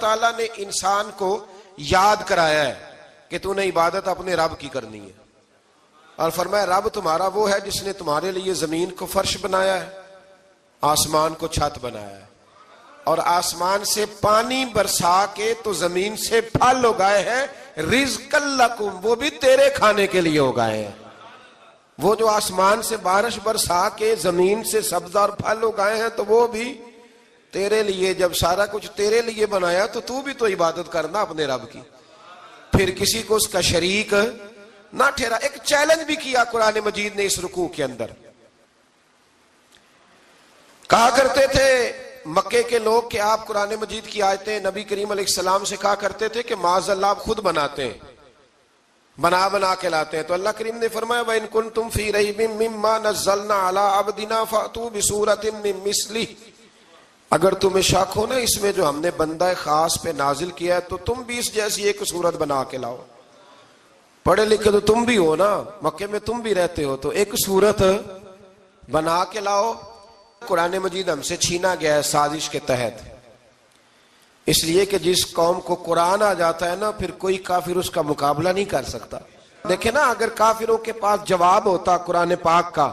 تعالیٰ نے انسان کو یاد کرایا ہے کہ تو نے عبادت اپنے رب کی کرنی ہے، اور فرمایا رب تمہارا وہ ہے جس نے تمہارے لیے زمین کو فرش بنایا ہے، آسمان کو چھت بنایا ہے، اور آسمان سے پانی برسا کے تو زمین سے پھل اگائے ہیں، رزق لکم، وہ بھی تیرے کھانے کے لیے اگائے ہیں۔ وہ جو آسمان سے بارش برسا کے زمین سے سبز اور پھل اگائے ہیں تو وہ بھی تیرے لیے۔ جب سارا کچھ تیرے لیے بنایا تو بھی تو عبادت کرنا اپنے رب کی، پھر کسی کو اس کا شریک نہ ٹھہرا۔ ایک چیلنج بھی کیا قرآن مجید نے اس رکوع کے اندر، کہا کرتے تھے مکے کے لوگ کہ آپ قرآن مجید کی آیتیں نبی کریم علیہ السلام سے کہا کرتے تھے کہ معاذ اللہ آپ خود بناتے ہیں، بنا کے لاتے ہیں۔ تو اللہ کریم نے فرمایا وَإِن كُنتُمْ فِي رَيْبٍ مِّمَّا نَزَّلْنَا عَلَىٰ عَبْدِنَا فَأْتُوا بِسُورَةٍ مِّن مِّثْلِهِ، اگر تمہیں شک ہو نا اس میں جو ہم نے بندہ خاص پہ نازل کیا ہے تو تم بھی اس جیسی ایک صورت بنا کے لاؤ۔ پڑھے لکھے تو تم بھی ہو نا، مکے میں تم بھی رہتے ہو، تو ایک صورت بنا کے لاؤ۔ قرآن مجید ہم سے چھینا گیا ہے سازش کے تحت، اس لیے کہ جس قوم کو قرآن آ جاتا ہے نا پھر کوئی کافر اس کا مقابلہ نہیں کر سکتا۔ دیکھیں نا اگر کافروں کے پاس جواب ہوتا قرآن پاک کا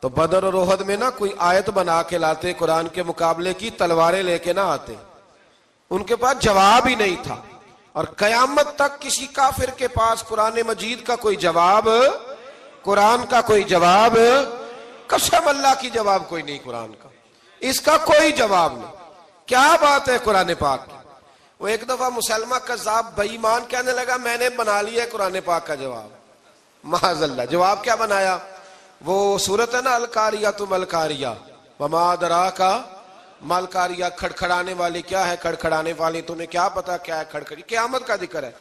تو بدر اور احد میں نا کوئی آیت بنا کے لاتے، قرآن کے مقابلے کی تلواریں لے کے نہ آتے، ان کے پاس جواب ہی نہیں تھا۔ اور قیامت تک کسی کافر کے پاس قرآن مجید کا کوئی جواب، قرآن کا کوئی جواب، قسم اللہ کی جواب کوئی نہیں، قرآن کا اس کا کوئی جواب نہیں۔ کیا بات ہے قرآن پاک کی۔ وہ ایک دفعہ مسلمہ کذاب بے ایمان کہنے لگا میں نے بنا لیا ہے قرآن پاک کا جواب، معاذ اللہ۔ جواب کیا بنایا؟ وہ سورت ہے نا القاریۃ ما القاریہ وما ادراک ما القاریہ، کھڑکھڑانے والی کیا ہے، کھڑکھڑانے والی تمہیں کیا پتا کیا ہے کھڑکھڑی، قیامت کا ذکر ہے۔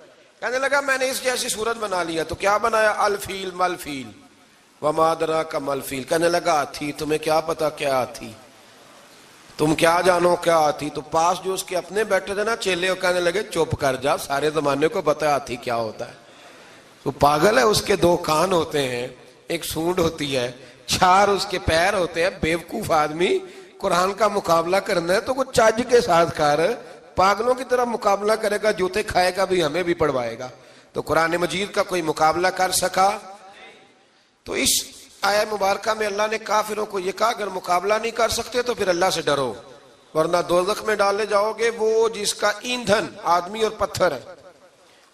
کہنے لگا میں نے اس جیسی سورت بنا لیا، تو کیا بنایا؟ الفیل مل فیل وما ادراک ما الفیل۔ کہنے لگا ہاتھی، تمہیں کیا پتا کیا ہاتھی، تم کیا جانو کیا ہاتھی۔ تو پاس جو اس کے اپنے بیٹھے تھے نا چیلے، وہ کہنے لگے چپ کر جا، سارے زمانے کو پتا ہے ہاتھی کیا ہوتا ہے۔ تو پاگل ہے، اس کے دو کان ہوتے ہیں، ایک سونڈ ہوتی ہے، چار اس کے پیر ہوتے ہیں۔ بیوقوف آدمی قرآن کا مقابلہ کرنا ہے تو وہ چج کے ساتھ کر، پاگلوں کی طرح مقابلہ کرے گا، جوتے کھائے گا بھی، ہمیں بھی پڑھوائے گا۔ تو قرآن مجید کا کوئی مقابلہ کر سکا؟ تو اس آیہ مبارکہ میں اللہ نے کافروں کو یہ کہا اگر مقابلہ نہیں کر سکتے تو پھر اللہ سے ڈرو، ورنہ دوزخ میں ڈالے جاؤ گے، وہ جس کا ایندھن آدمی اور پتھر ہے،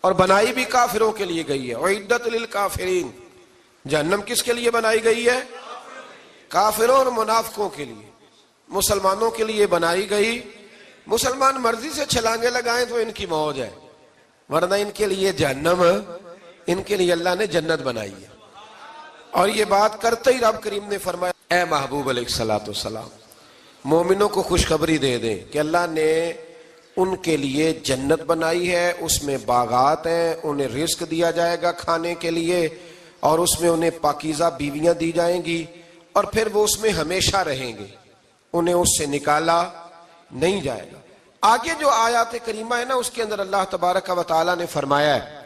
اور بنائی بھی کافروں کے لیے گئی ہے۔ اعدت للکافرین، جہنم کس کے لیے بنائی گئی ہے؟ کافروں اور منافقوں کے لیے۔ مسلمانوں کے لیے بنائی گئی، مسلمان مرضی سے چھلانگے لگائیں تو ان کی موج ہے، ورنہ ان کے لیے جہنم، ان کے لیے اللہ نے جنت بنائی ہے۔ اور یہ بات کرتے ہی رب کریم نے فرمایا اے محبوب علیہ السلام مومنوں کو خوشخبری دے دیں کہ اللہ نے ان کے لیے جنت بنائی ہے، اس میں باغات ہیں، انہیں رزق دیا جائے گا کھانے کے لیے، اور اس میں انہیں پاکیزہ بیویاں دی جائیں گی، اور پھر وہ اس میں ہمیشہ رہیں گے، انہیں اس سے نکالا نہیں جائے گا۔ آگے جو آیات کریمہ ہے نا اس کے اندر اللہ تبارک و تعالیٰ نے فرمایا ہے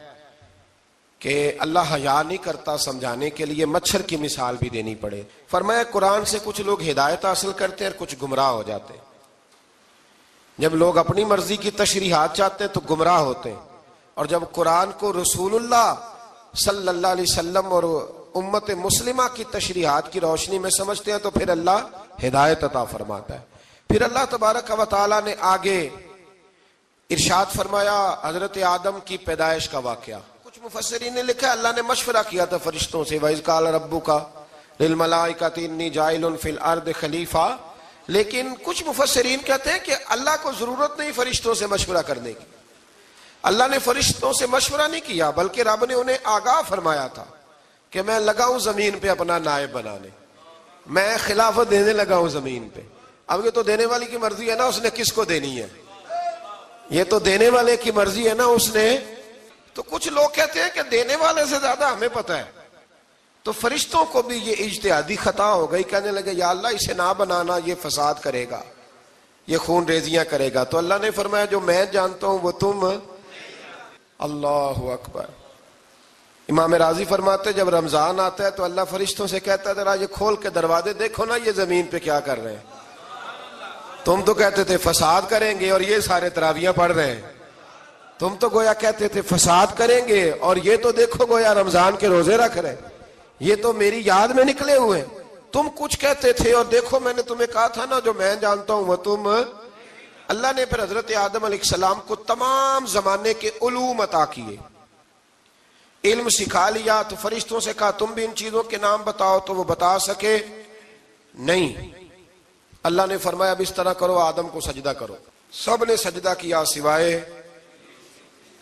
کہ اللہ حیا نہیں کرتا سمجھانے کے لیے، مچھر کی مثال بھی دینی پڑے۔ فرمایا قرآن سے کچھ لوگ ہدایت حاصل کرتے ہیں اور کچھ گمراہ ہو جاتے ہیں۔ جب لوگ اپنی مرضی کی تشریحات چاہتے ہیں تو گمراہ ہوتے ہیں، اور جب قرآن کو رسول اللہ صلی اللہ علیہ وسلم اور امت مسلمہ کی تشریحات کی روشنی میں سمجھتے ہیں تو پھر اللہ ہدایت عطا فرماتا ہے۔ پھر اللہ تبارک و تعالیٰ نے آگے ارشاد فرمایا حضرت آدم کی پیدائش کا واقعہ۔ کچھ مفسرین نے لکھا اللہ نے مشورہ کیا تھا فرشتوں سے، وَإِذْ قَالَ رَبُّكَ لِلْمَلَائِكَةِ إِنِّي جَاعِلٌ فِي الْأَرْضِ خَلِيفَةً، لیکن کچھ مفسرین کہتے ہیں کہ اللہ کو ضرورت نہیں فرشتوں سے مشورہ کرنے کی، اللہ نے فرشتوں سے مشورہ نہیں کیا، بلکہ رب نے انہیں آگاہ فرمایا تھا کہ میں لگا ہوں زمین پہ اپنا نائب بنانے، میں خلافت دینے لگا ہوں زمین پہ۔ اب یہ تو دینے والی کی مرضی ہے نا اس نے کس کو دینی ہے، یہ تو دینے والے کی مرضی ہے نا اس نے۔ تو کچھ لوگ کہتے ہیں کہ دینے والے سے زیادہ ہمیں پتہ ہے، تو فرشتوں کو بھی یہ اجتہادی خطا ہو گئی، کہنے لگے یا اللہ اسے نہ بنانا، یہ فساد کرے گا، یہ خون ریزیاں کرے گا۔ تو اللہ نے فرمایا جو میں جانتا ہوں وہ تم، اللہ اکبر۔ امام راضی فرماتے جب رمضان آتا ہے تو اللہ فرشتوں سے کہتا ہے ذرا یہ کھول کے دروازے دیکھو نا یہ زمین پہ کیا کر رہے ہیں، تم تو کہتے تھے فساد کریں گے اور یہ سارے تراویحاں پڑھ رہے ہیں. تم تو گویا کہتے تھے فساد کریں گے اور یہ تو دیکھو گویا رمضان کے روزے رکھ رہے ہیں. یہ تو میری یاد میں نکلے ہوئے ہیں. تم کچھ کہتے تھے اور دیکھو میں نے تمہیں کہا تھا نا جو میں جانتا ہوں وہ تم. اللہ نے پھر حضرت آدم علیہ السلام کو تمام زمانے کے علوم عطا کیے, علم سکھا لیا. تو فرشتوں سے کہا تم بھی ان چیزوں کے نام بتاؤ, تو وہ بتا سکے نہیں. اللہ نے فرمایا اب اس طرح کرو, آدم کو سجدہ کرو. سب نے سجدہ کیا سوائے.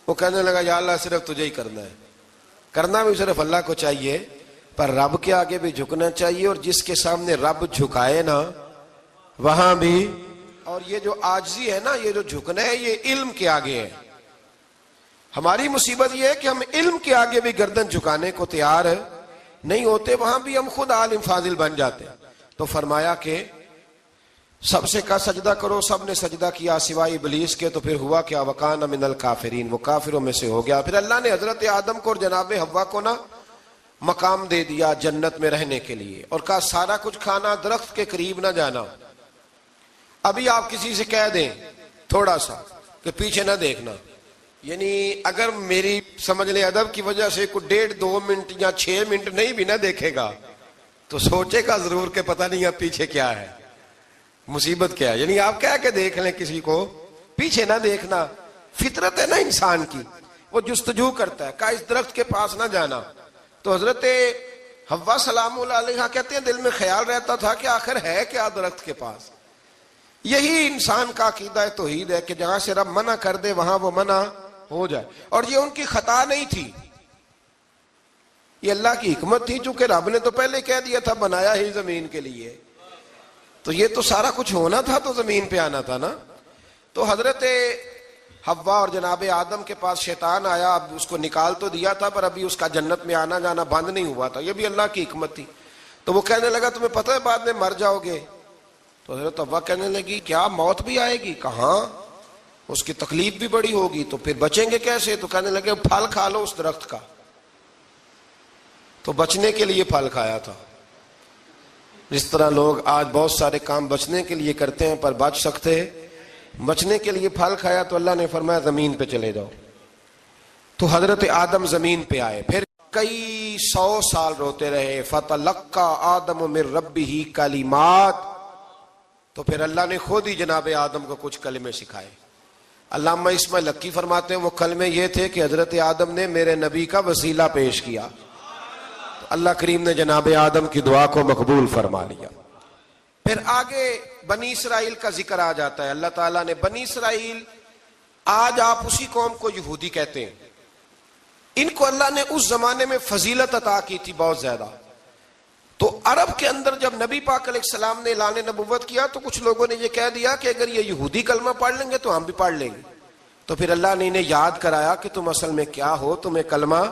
وہ کہنے لگا یا اللہ صرف تجھے ہی کرنا ہے. کرنا بھی صرف اللہ کو چاہیے, پر رب کے آگے بھی جھکنا چاہیے, اور جس کے سامنے رب جھکائے نا وہاں بھی. اور یہ جو عاجزی ہے نا, یہ جو جھکنا ہے, یہ علم کے آگے ہے. ہماری مصیبت یہ ہے کہ ہم علم کے آگے بھی گردن جھکانے کو تیار نہیں ہوتے, وہاں بھی ہم خود عالم فاضل بن جاتے. تو فرمایا کہ سب سے کہا سجدہ کرو. سب نے سجدہ کیا سوائے ابلیس کے. تو پھر ہوا کیا, وکان من الکافرین, وہ کافروں میں سے ہو گیا. پھر اللہ نے حضرت آدم کو اور جناب حوا کو نا مقام دے دیا جنت میں رہنے کے لیے, اور کہا سارا کچھ کھانا, درخت کے قریب نہ جانا. ابھی آپ کسی سے کہہ دیں تھوڑا سا کہ پیچھے نہ دیکھنا, یعنی اگر میری سمجھ لیں ادب کی وجہ سے کوئی 1.5-2 منٹ یا 6 منٹ نہیں بھی نہ دیکھے گا تو سوچے گا ضرور کہ پتہ نہیں اب پیچھے کیا ہے, مصیبت کیا ہے. یعنی آپ کہہ کے دیکھ لیں کسی کو, پیچھے نہ دیکھنا. فطرت ہے نا انسان کی, وہ جستجو کرتا ہے. کہا اس درخت کے پاس نہ جانا. تو حضرت حوا سلام اللہ علیہ کہتے ہیں دل میں خیال رہتا تھا کہ آخر ہے کیا درخت کے پاس. یہی انسان کا عقیدہ توحید ہے کہ جہاں سے رب منع کر دے وہاں وہ منع ہو جائے. اور یہ ان کی خطا نہیں تھی, یہ اللہ کی حکمت تھی, چونکہ رب نے تو پہلے کہہ دیا تھا بنایا ہی زمین کے لیے, تو یہ تو سارا کچھ ہونا تھا تو زمین پہ آنا تھا نا. تو حضرت حوا اور جناب آدم کے پاس شیطان آیا. اب اس کو نکال تو دیا تھا پر ابھی اس کا جنت میں آنا جانا بند نہیں ہوا تھا, یہ بھی اللہ کی حکمت تھی. تو وہ کہنے لگا تمہیں پتہ ہے بعد میں مر جاؤ گے. تو حضرت حوا کہنے لگی کیا موت بھی آئے گی؟ کہاں, اس کی تکلیف بھی بڑی ہوگی, تو پھر بچیں گے کیسے؟ تو کہنے لگے پھل کھا لو اس درخت کا. تو بچنے کے لیے پھل کھایا تھا. جس طرح لوگ آج بہت سارے کام بچنے کے لیے کرتے ہیں پر بچ سکتے, بچنے کے لیے پھل کھایا. تو اللہ نے فرمایا زمین پہ چلے جاؤ. تو حضرت آدم زمین پہ آئے. پھر کئی 100 سال روتے رہے. فَتَلَقَّى آدَمُ مِن رَبِّهِ کَلِمَاتٍ. تو پھر اللہ نے خود ہی جناب آدم کو کچھ کلمے سکھائے. علامہ اسماعیل لکی فرماتے ہیں وہ کلمے یہ تھے کہ حضرت آدم نے میرے نبی کا وسیلہ پیش کیا, تو اللہ کریم نے جناب آدم کی دعا کو مقبول فرما لیا. پھر آگے بنی اسرائیل کا ذکر آ جاتا ہے. اللہ تعالیٰ نے بنی اسرائیل, آج آپ اسی قوم کو یہودی کہتے ہیں, ان کو اللہ نے اس زمانے میں فضیلت عطا کی تھی بہت زیادہ. تو عرب کے اندر جب نبی پاک علیہ السلام نے اعلان نبوت کیا تو کچھ لوگوں نے یہ کہہ دیا کہ اگر یہ یہودی کلمہ پڑھ لیں گے تو ہم بھی پڑھ لیں گے. تو پھر اللہ نے انہیں یاد کرایا کہ تم اصل میں کیا ہو, تمہیں کلمہ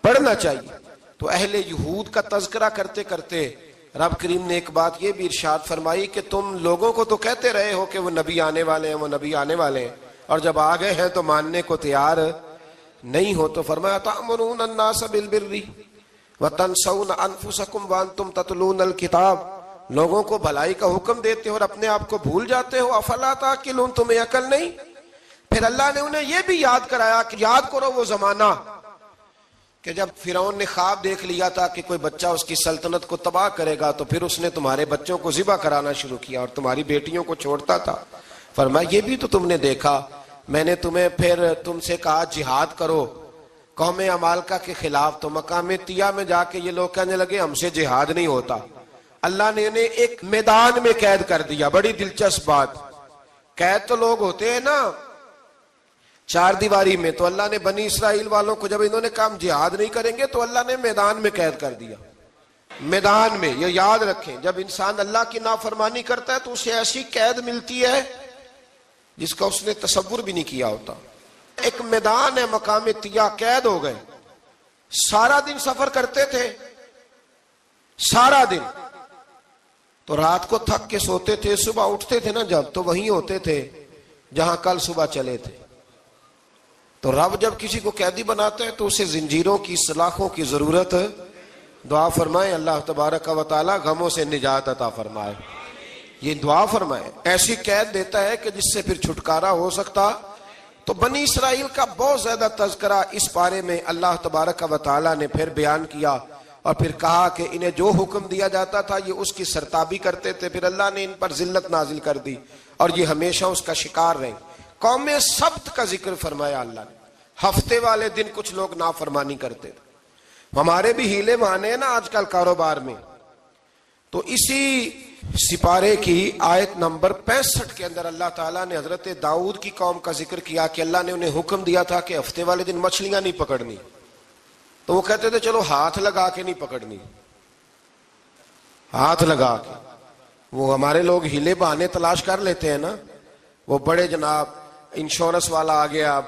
پڑھنا چاہیے. تو اہل یہود کا تذکرہ کرتے کرتے رب کریم نے ایک بات یہ بھی ارشاد فرمائی کہ تم لوگوں کو تو کہتے رہے ہو کہ وہ نبی آنے والے ہیں, وہ نبی آنے والے ہیں, اور جب آ گئے ہیں تو ماننے کو تیار نہیں ہو. تو فرمایا تأمرون الناس بالبر وَتَنْسَوْنَ أَنفُسَكُمْ وَأَنْتُمْ تَتْلُونَ الْكِتَابَ, لوگوں کو بھلائی کا حکم دیتے ہو اور اپنے آپ کو بھول جاتے ہو. افلا تعقلون, تمہیں عقل نہیں؟ پھر اللہ نے انہیں یہ بھی یاد کرایا کہ یاد کرو وہ زمانہ کہ جب فرعون نے خواب دیکھ لیا تھا کہ کوئی بچہ اس کی سلطنت کو تباہ کرے گا, تو پھر اس نے تمہارے بچوں کو ذبح کرانا شروع کیا اور تمہاری بیٹیوں کو چھوڑتا تھا. فرمایا یہ بھی تو تم نے دیکھا, میں نے تمہیں پھر تم سے کہا جہاد کرو قوم عمالقہ کے خلاف, تو مقام طیہ میں جا کے یہ لوگ کہنے لگے ہم سے جہاد نہیں ہوتا. اللہ نے انہیں ایک میدان میں قید کر دیا. بڑی دلچسپ بات, قید تو لوگ ہوتے ہیں نا 4 دیواری میں, تو اللہ نے بنی اسرائیل والوں کو جب انہوں نے کہا ہم جہاد نہیں کریں گے تو اللہ نے میدان میں قید کر دیا. میدان میں, یہ یاد رکھیں, جب انسان اللہ کی نافرمانی کرتا ہے تو اسے ایسی قید ملتی ہے جس کا اس نے تصور بھی نہیں کیا ہوتا. ایک میدان ہے مقام طیہ, قید ہو گئے. سارا دن سفر کرتے تھے, سارا دن, تو رات کو تھک کے سوتے تھے, صبح اٹھتے تھے نا جب, تو وہیں ہوتے تھے جہاں کل صبح چلے تھے. تو رب جب کسی کو قیدی بناتا ہے تو اسے زنجیروں کی سلاخوں کی ضرورت دعا فرمائے اللہ تبارک و تعالی غموں سے نجات عطا فرمائے. یہ دعا فرمائے، ایسی قید دیتا ہے کہ جس سے پھر چھٹکارا ہو سکتا. تو بنی اسرائیل کا بہت زیادہ تذکرہ اس پارے میں اللہ تبارک و تعالیٰ نے پھر بیان کیا، اور پھر کہا کہ انہیں جو حکم دیا جاتا تھا یہ اس کی سرتابی کرتے تھے. پھر اللہ نے ان پر ذلت نازل کر دی اور یہ ہمیشہ اس کا شکار رہے. قوم سبت کا ذکر فرمایا اللہ نے. ہفتے والے دن کچھ لوگ نافرمانی کرتے تھے. ہمارے بھی ہیلے بہانے ہیں نا آج کل کاروبار میں. تو اسی سپارے کی آیت نمبر 65 کے اندر اللہ تعالیٰ نے حضرت داؤد کی قوم کا ذکر کیا کہ اللہ نے انہیں حکم دیا تھا کہ ہفتے والے دن مچھلیاں نہیں پکڑنی. تو وہ کہتے تھے چلو ہاتھ لگا کے نہیں پکڑنی، ہاتھ لگا کے. وہ ہمارے لوگ ہیلے بہانے تلاش کر لیتے ہیں نا. وہ بڑے جناب انشورنس والا آ گیا،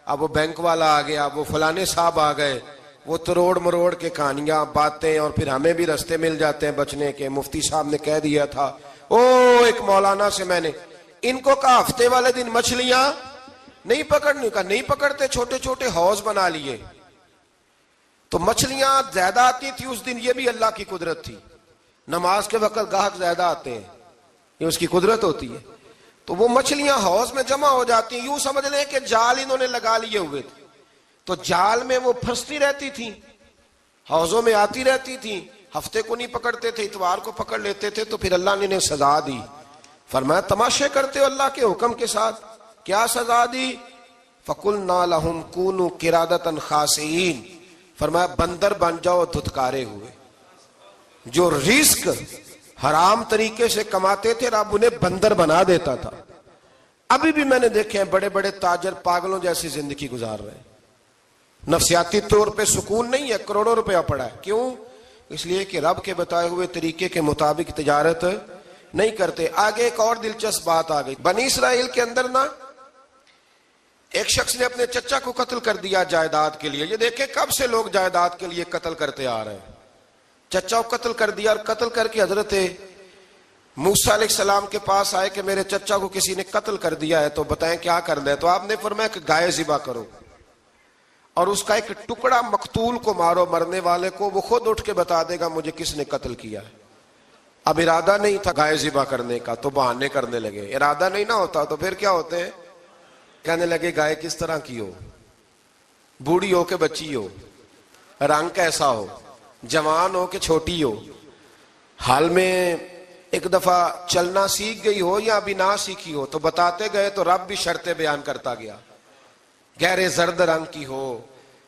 اب وہ بینک والا آ گیا، وہ فلانے صاحب آ گئے، وہ تروڑ مروڑ کے کہانیاں باتیں، اور پھر ہمیں بھی رستے مل جاتے ہیں بچنے کے. مفتی صاحب نے کہہ دیا تھا، ایک مولانا سے میں نے ان کو کہا ہفتے والے دن مچھلیاں نہیں پکڑنی. کہا نہیں پکڑتے، چھوٹے چھوٹے حوض بنا لیے. تو مچھلیاں زیادہ آتی تھی اس دن، یہ بھی اللہ کی قدرت تھی. نماز کے وقت گاہک زیادہ آتے ہیں، یہ اس کی قدرت ہوتی ہے. تو وہ مچھلیاں حوض میں جمع ہو جاتی ہیں. یوں سمجھ لیں کہ جال انہوں نے لگا لیے ہوئے تھے، تو جال میں وہ پھنستی رہتی تھی، حوضوں میں آتی رہتی تھی. ہفتے کو نہیں پکڑتے تھے، اتوار کو پکڑ لیتے تھے. تو پھر اللہ نے انہیں سزا دی. فرمایا تماشے کرتے ہو اللہ کے حکم کے ساتھ. کیا سزا دی؟ فَقُلْنَا لَهُمْ كُونُوا قِرَادَةً خَاسِئِينَ. فرمایا بندر بن جاؤ دھتکارے ہوئے. جو رزق حرام طریقے سے کماتے تھے رب انہیں بندر بنا دیتا تھا. ابھی بھی میں نے دیکھے ہیں بڑے بڑے تاجر پاگلوں جیسی زندگی گزار رہے ہیں. نفسیاتی طور پہ سکون نہیں ہے، کروڑوں روپیہ پڑا ہے. کیوں؟ اس لیے کہ رب کے بتائے ہوئے طریقے کے مطابق تجارت نہیں کرتے. آگے ایک اور دلچسپ بات آ گئی. بنی اسرائیل کے اندر نا ایک شخص نے اپنے چچا کو قتل کر دیا جائیداد کے لیے. یہ دیکھیں کب سے لوگ جائیداد کے لیے قتل کرتے آ رہے ہیں. چچا کو قتل کر دیا، اور قتل کر کے حضرت موسیٰ علیہ السلام کے پاس آئے کہ میرے چچا کو کسی نے قتل کر دیا ہے، تو بتائیں کیا کرنا ہے. تو آپ نے فرمایا کہ گائے ذبح کرو اور اس کا ایک ٹکڑا مقتول کو مارو، مرنے والے کو. وہ خود اٹھ کے بتا دے گا مجھے کس نے قتل کیا ہے. اب ارادہ نہیں تھا گائے ذبح کرنے کا تو بہانے کرنے لگے. ارادہ نہیں نہ ہوتا تو پھر کیا ہوتے ہیں؟ کہنے لگے گائے کس طرح کی ہو، بوڑھی ہو کہ بچی ہو، رنگ کیسا ہو، جوان ہو کہ چھوٹی ہو، حال میں ایک دفعہ چلنا سیکھ گئی ہو یا ابھی نہ سیکھی ہو. تو بتاتے گئے تو رب بھی شرطیں بیان کرتا گیا. گہرے زرد رنگ کی ہو،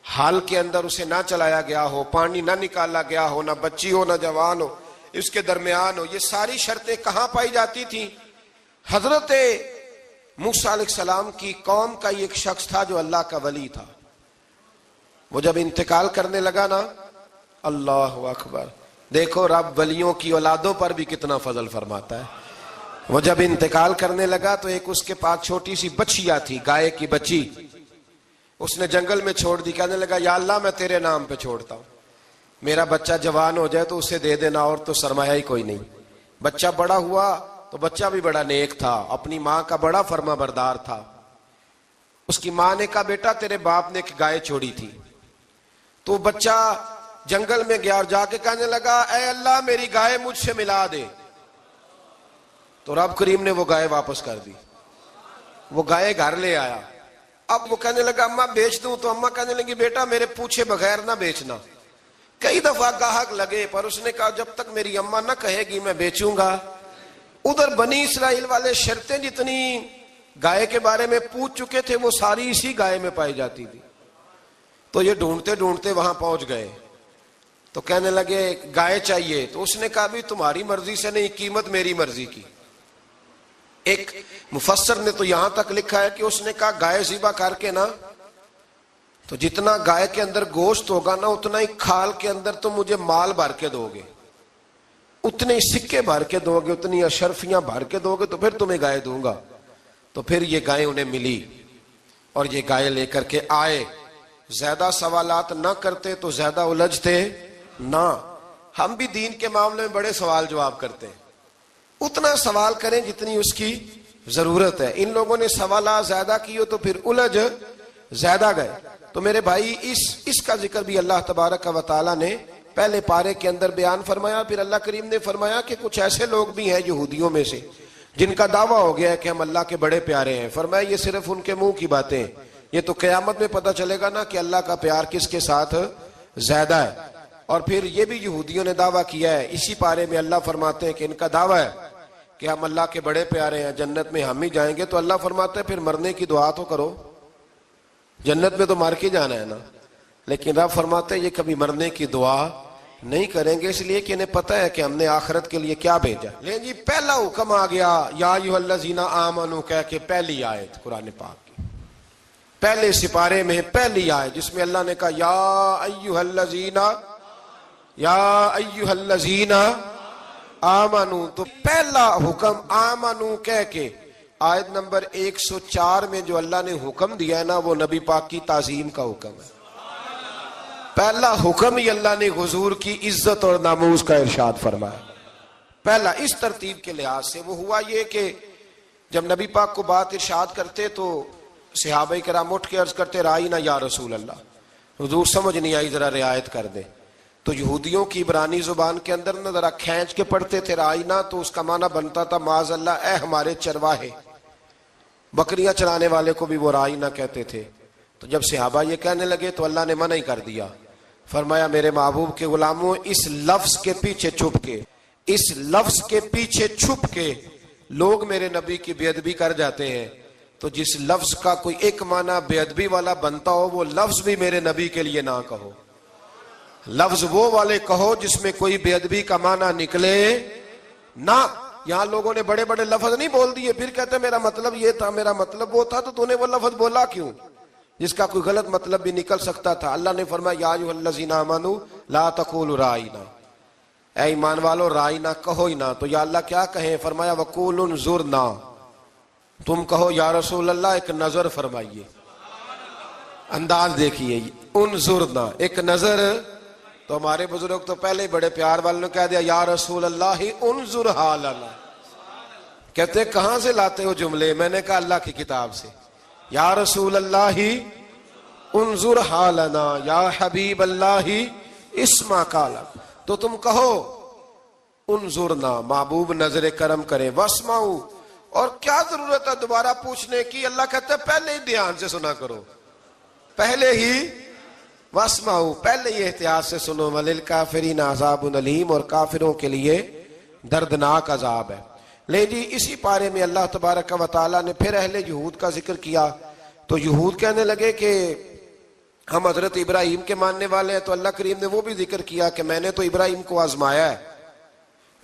حال کے اندر اسے نہ چلایا گیا ہو، پانی نہ نکالا گیا ہو، نہ بچی ہو نہ جوان ہو، اس کے درمیان ہو. یہ ساری شرطیں کہاں پائی جاتی تھیں؟ حضرت موسیٰ علیہ السلام کی قوم کا ایک شخص تھا جو اللہ کا ولی تھا. وہ جب انتقال کرنے لگا نا، اللہ اکبر، دیکھو رب ولیوں کی اولادوں پر بھی کتنا فضل فرماتا ہے. وہ جب انتقال کرنے لگا تو ایک اس کے پاس چھوٹی سی بچیا تھی، گائے کی بچی. اس نے جنگل میں چھوڑ دی. کہنے لگا یا اللہ میں تیرے نام پہ چھوڑتا ہوں، میرا بچہ جوان ہو جائے تو اسے دے دینا، اور تو سرمایہ ہی کوئی نہیں. بچہ بڑا ہوا تو بچہ بھی بڑا نیک تھا، اپنی ماں کا بڑا فرما بردار تھا. اس کی ماں نے کہا بیٹا تیرے باپ نے ایک گائے چھوڑی تھی. تو بچہ جنگل میں گیا اور جا کے کہنے لگا اے اللہ میری گائے مجھ سے ملا دے. تو رب کریم نے وہ گائے واپس کر دی. وہ گائے گھر لے آیا. اب وہ کہنے لگا اماں بیچ دوں. تو اماں کہنے لگی بیٹا میرے پوچھے بغیر نہ بیچنا. کئی دفعہ گاہک لگے پر اس نے کہا جب تک میری اماں نہ کہے گی میں بیچوں گا. ادھر بنی اسرائیل والے شرطیں جتنی گائے کے بارے میں پوچھ چکے تھے وہ ساری اسی گائے میں پائی جاتی تھی. تو یہ ڈھونڈتے ڈھونڈتے وہاں پہنچ گئے. تو کہنے لگے گائے چاہیے. تو اس نے کہا بھی تمہاری مرضی سے نہیں، قیمت میری مرضی کی. ایک مفسر نے تو یہاں تک لکھا ہے کہ اس نے کہا گائے ذبح کر کے نا تو جتنا گائے کے اندر گوشت ہوگا نا اتنا ہی کھال کے اندر تو مجھے مال بھر کے دو گے، اتنے سکے بھر کے دو گے، اتنی اشرفیاں بھر کے دو گے تو پھر تمہیں گائے دوں گا. تو پھر یہ گائے انہیں ملی اور یہ گائے لے کر کے آئے. زیادہ سوالات نہ کرتے تو زیادہ الجھتے نہ. ہم بھی دین کے معاملے میں بڑے سوال جواب کرتے ہیں. اتنا سوال کریں جتنی اس کی ضرورت ہے. ان لوگوں نے سوالات زیادہ کیے تو پھر الجھ زیادہ گئے. تو میرے بھائی اس کا ذکر بھی اللہ تبارک و تعالیٰ نے پہلے پارے کے اندر بیان فرمایا. پھر اللہ کریم نے فرمایا کہ کچھ ایسے لوگ بھی ہیں یہودیوں میں سے جن کا دعویٰ ہو گیا ہے کہ ہم اللہ کے بڑے پیارے ہیں. فرمایا یہ صرف ان کے منہ کی باتیں ہیں, یہ تو قیامت میں پتہ چلے گا نا کہ اللہ کا پیار کس کے ساتھ زیادہ ہے. اور پھر یہ بھی یہودیوں نے دعویٰ کیا ہے, اسی پارے میں اللہ فرماتے ہیں کہ ان کا دعویٰ ہے کہ ہم اللہ کے بڑے پیارے ہیں, جنت میں ہم ہی جائیں گے. تو اللہ فرماتے ہیں پھر مرنے کی دعا تو کرو, جنت میں تو مر کے جانا ہے نا. لیکن رب فرماتے ہیں یہ کبھی مرنے کی دعا نہیں کریں گے, اس لیے کہ انہیں پتہ ہے کہ ہم نے آخرت کے لیے کیا بھیجا. لیکن جی پہلا حکم آ گیا یا ایھا الذین آمنوا کہہ کے, پہلی آیت قرآن پاک کی پہلے سپارے میں پہلی آیت جس میں اللہ نے کہا یا ایھا الذین آمنوا. تو پہلا حکم آمنوا کہہ کے آیت نمبر 104 میں جو اللہ نے حکم دیا ہے نا, وہ نبی پاک کی تعظیم کا حکم ہے. پہلا حکم ہی اللہ نے حضور کی عزت اور ناموس کا ارشاد فرمایا. پہلا اس ترتیب کے لحاظ سے وہ ہوا یہ کہ جب نبی پاک کو بات ارشاد کرتے تو صحابہ کرام اٹھ کے عرض کرتے رائینا یا رسول اللہ, حضور سمجھ نہیں آئی ذرا رعایت کر دیں. تو یہودیوں کی عبرانی زبان کے اندر نہ ذرا کھینچ کے پڑھتے تھے رائینا, تو اس کا معنی بنتا تھا معاذ اللہ اے ہمارے چرواہے. بکریاں چرانے والے کو بھی وہ رائینا کہتے تھے. تو جب صحابہ یہ کہنے لگے تو اللہ نے منع ہی کر دیا. فرمایا میرے محبوب کے غلاموں, اس لفظ کے پیچھے چھپ کے, اس لفظ کے پیچھے چھپ کے لوگ میرے نبی کی بے ادبی کر جاتے ہیں. تو جس لفظ کا کوئی ایک معنی بے ادبی والا بنتا ہو وہ لفظ بھی میرے نبی کے لیے نہ کہو. لفظ وہ والے کہو جس میں کوئی بے ادبی کا معنی نکلے نہ. یہاں لوگوں نے بڑے بڑے لفظ نہیں بول دیے, پھر کہتے میرا مطلب یہ تھا, میرا مطلب وہ تھا. تو تو نے وہ لفظ بولا کیوں جس کا کوئی غلط مطلب بھی نکل سکتا تھا. اللہ نے فرمایا یا ایھا الذین آمنوا لا تقولوا رائینا, اے ایمان والو رائینا کہو ہی نہ. تو یا اللہ کیا کہیں؟ فرمایا وقولوا انظرنا, تم کہو یا رسول اللہ ایک نظر فرمائیے. انداز دیکھیے, انظرنا ایک نظر. تو ہمارے بزرگ تو پہلے بڑے پیار والوں نے کہہ دیا یا رسول اللہ انظر حالنا. کہتے کہاں سے لاتے ہو جملے؟ میں نے کہا اللہ کی کتاب سے. یا رسول اللہ انظر حالنا یا حبیب اللہ اسمع قالا. تو تم کہو انظرنا, محبوب نظر کرم کرے, واسمعوا, اور کیا ضرورت ہے دوبارہ پوچھنے کی؟ اللہ کہتا ہے پہلے ہی دھیان سے سنا کرو, پہلے ہی واسمعوا, پہلے ہی احتیاط سے سنو. وللکافرین عذاب علیم, اور کافروں کے لیے دردناک عذاب ہے. لے جی اسی پارے میں اللہ تبارک و تعالیٰ نے پھر اہل یہود کا ذکر کیا. تو یہود کہنے لگے کہ ہم حضرت ابراہیم کے ماننے والے ہیں. تو اللہ کریم نے وہ بھی ذکر کیا کہ میں نے تو ابراہیم کو آزمایا ہے.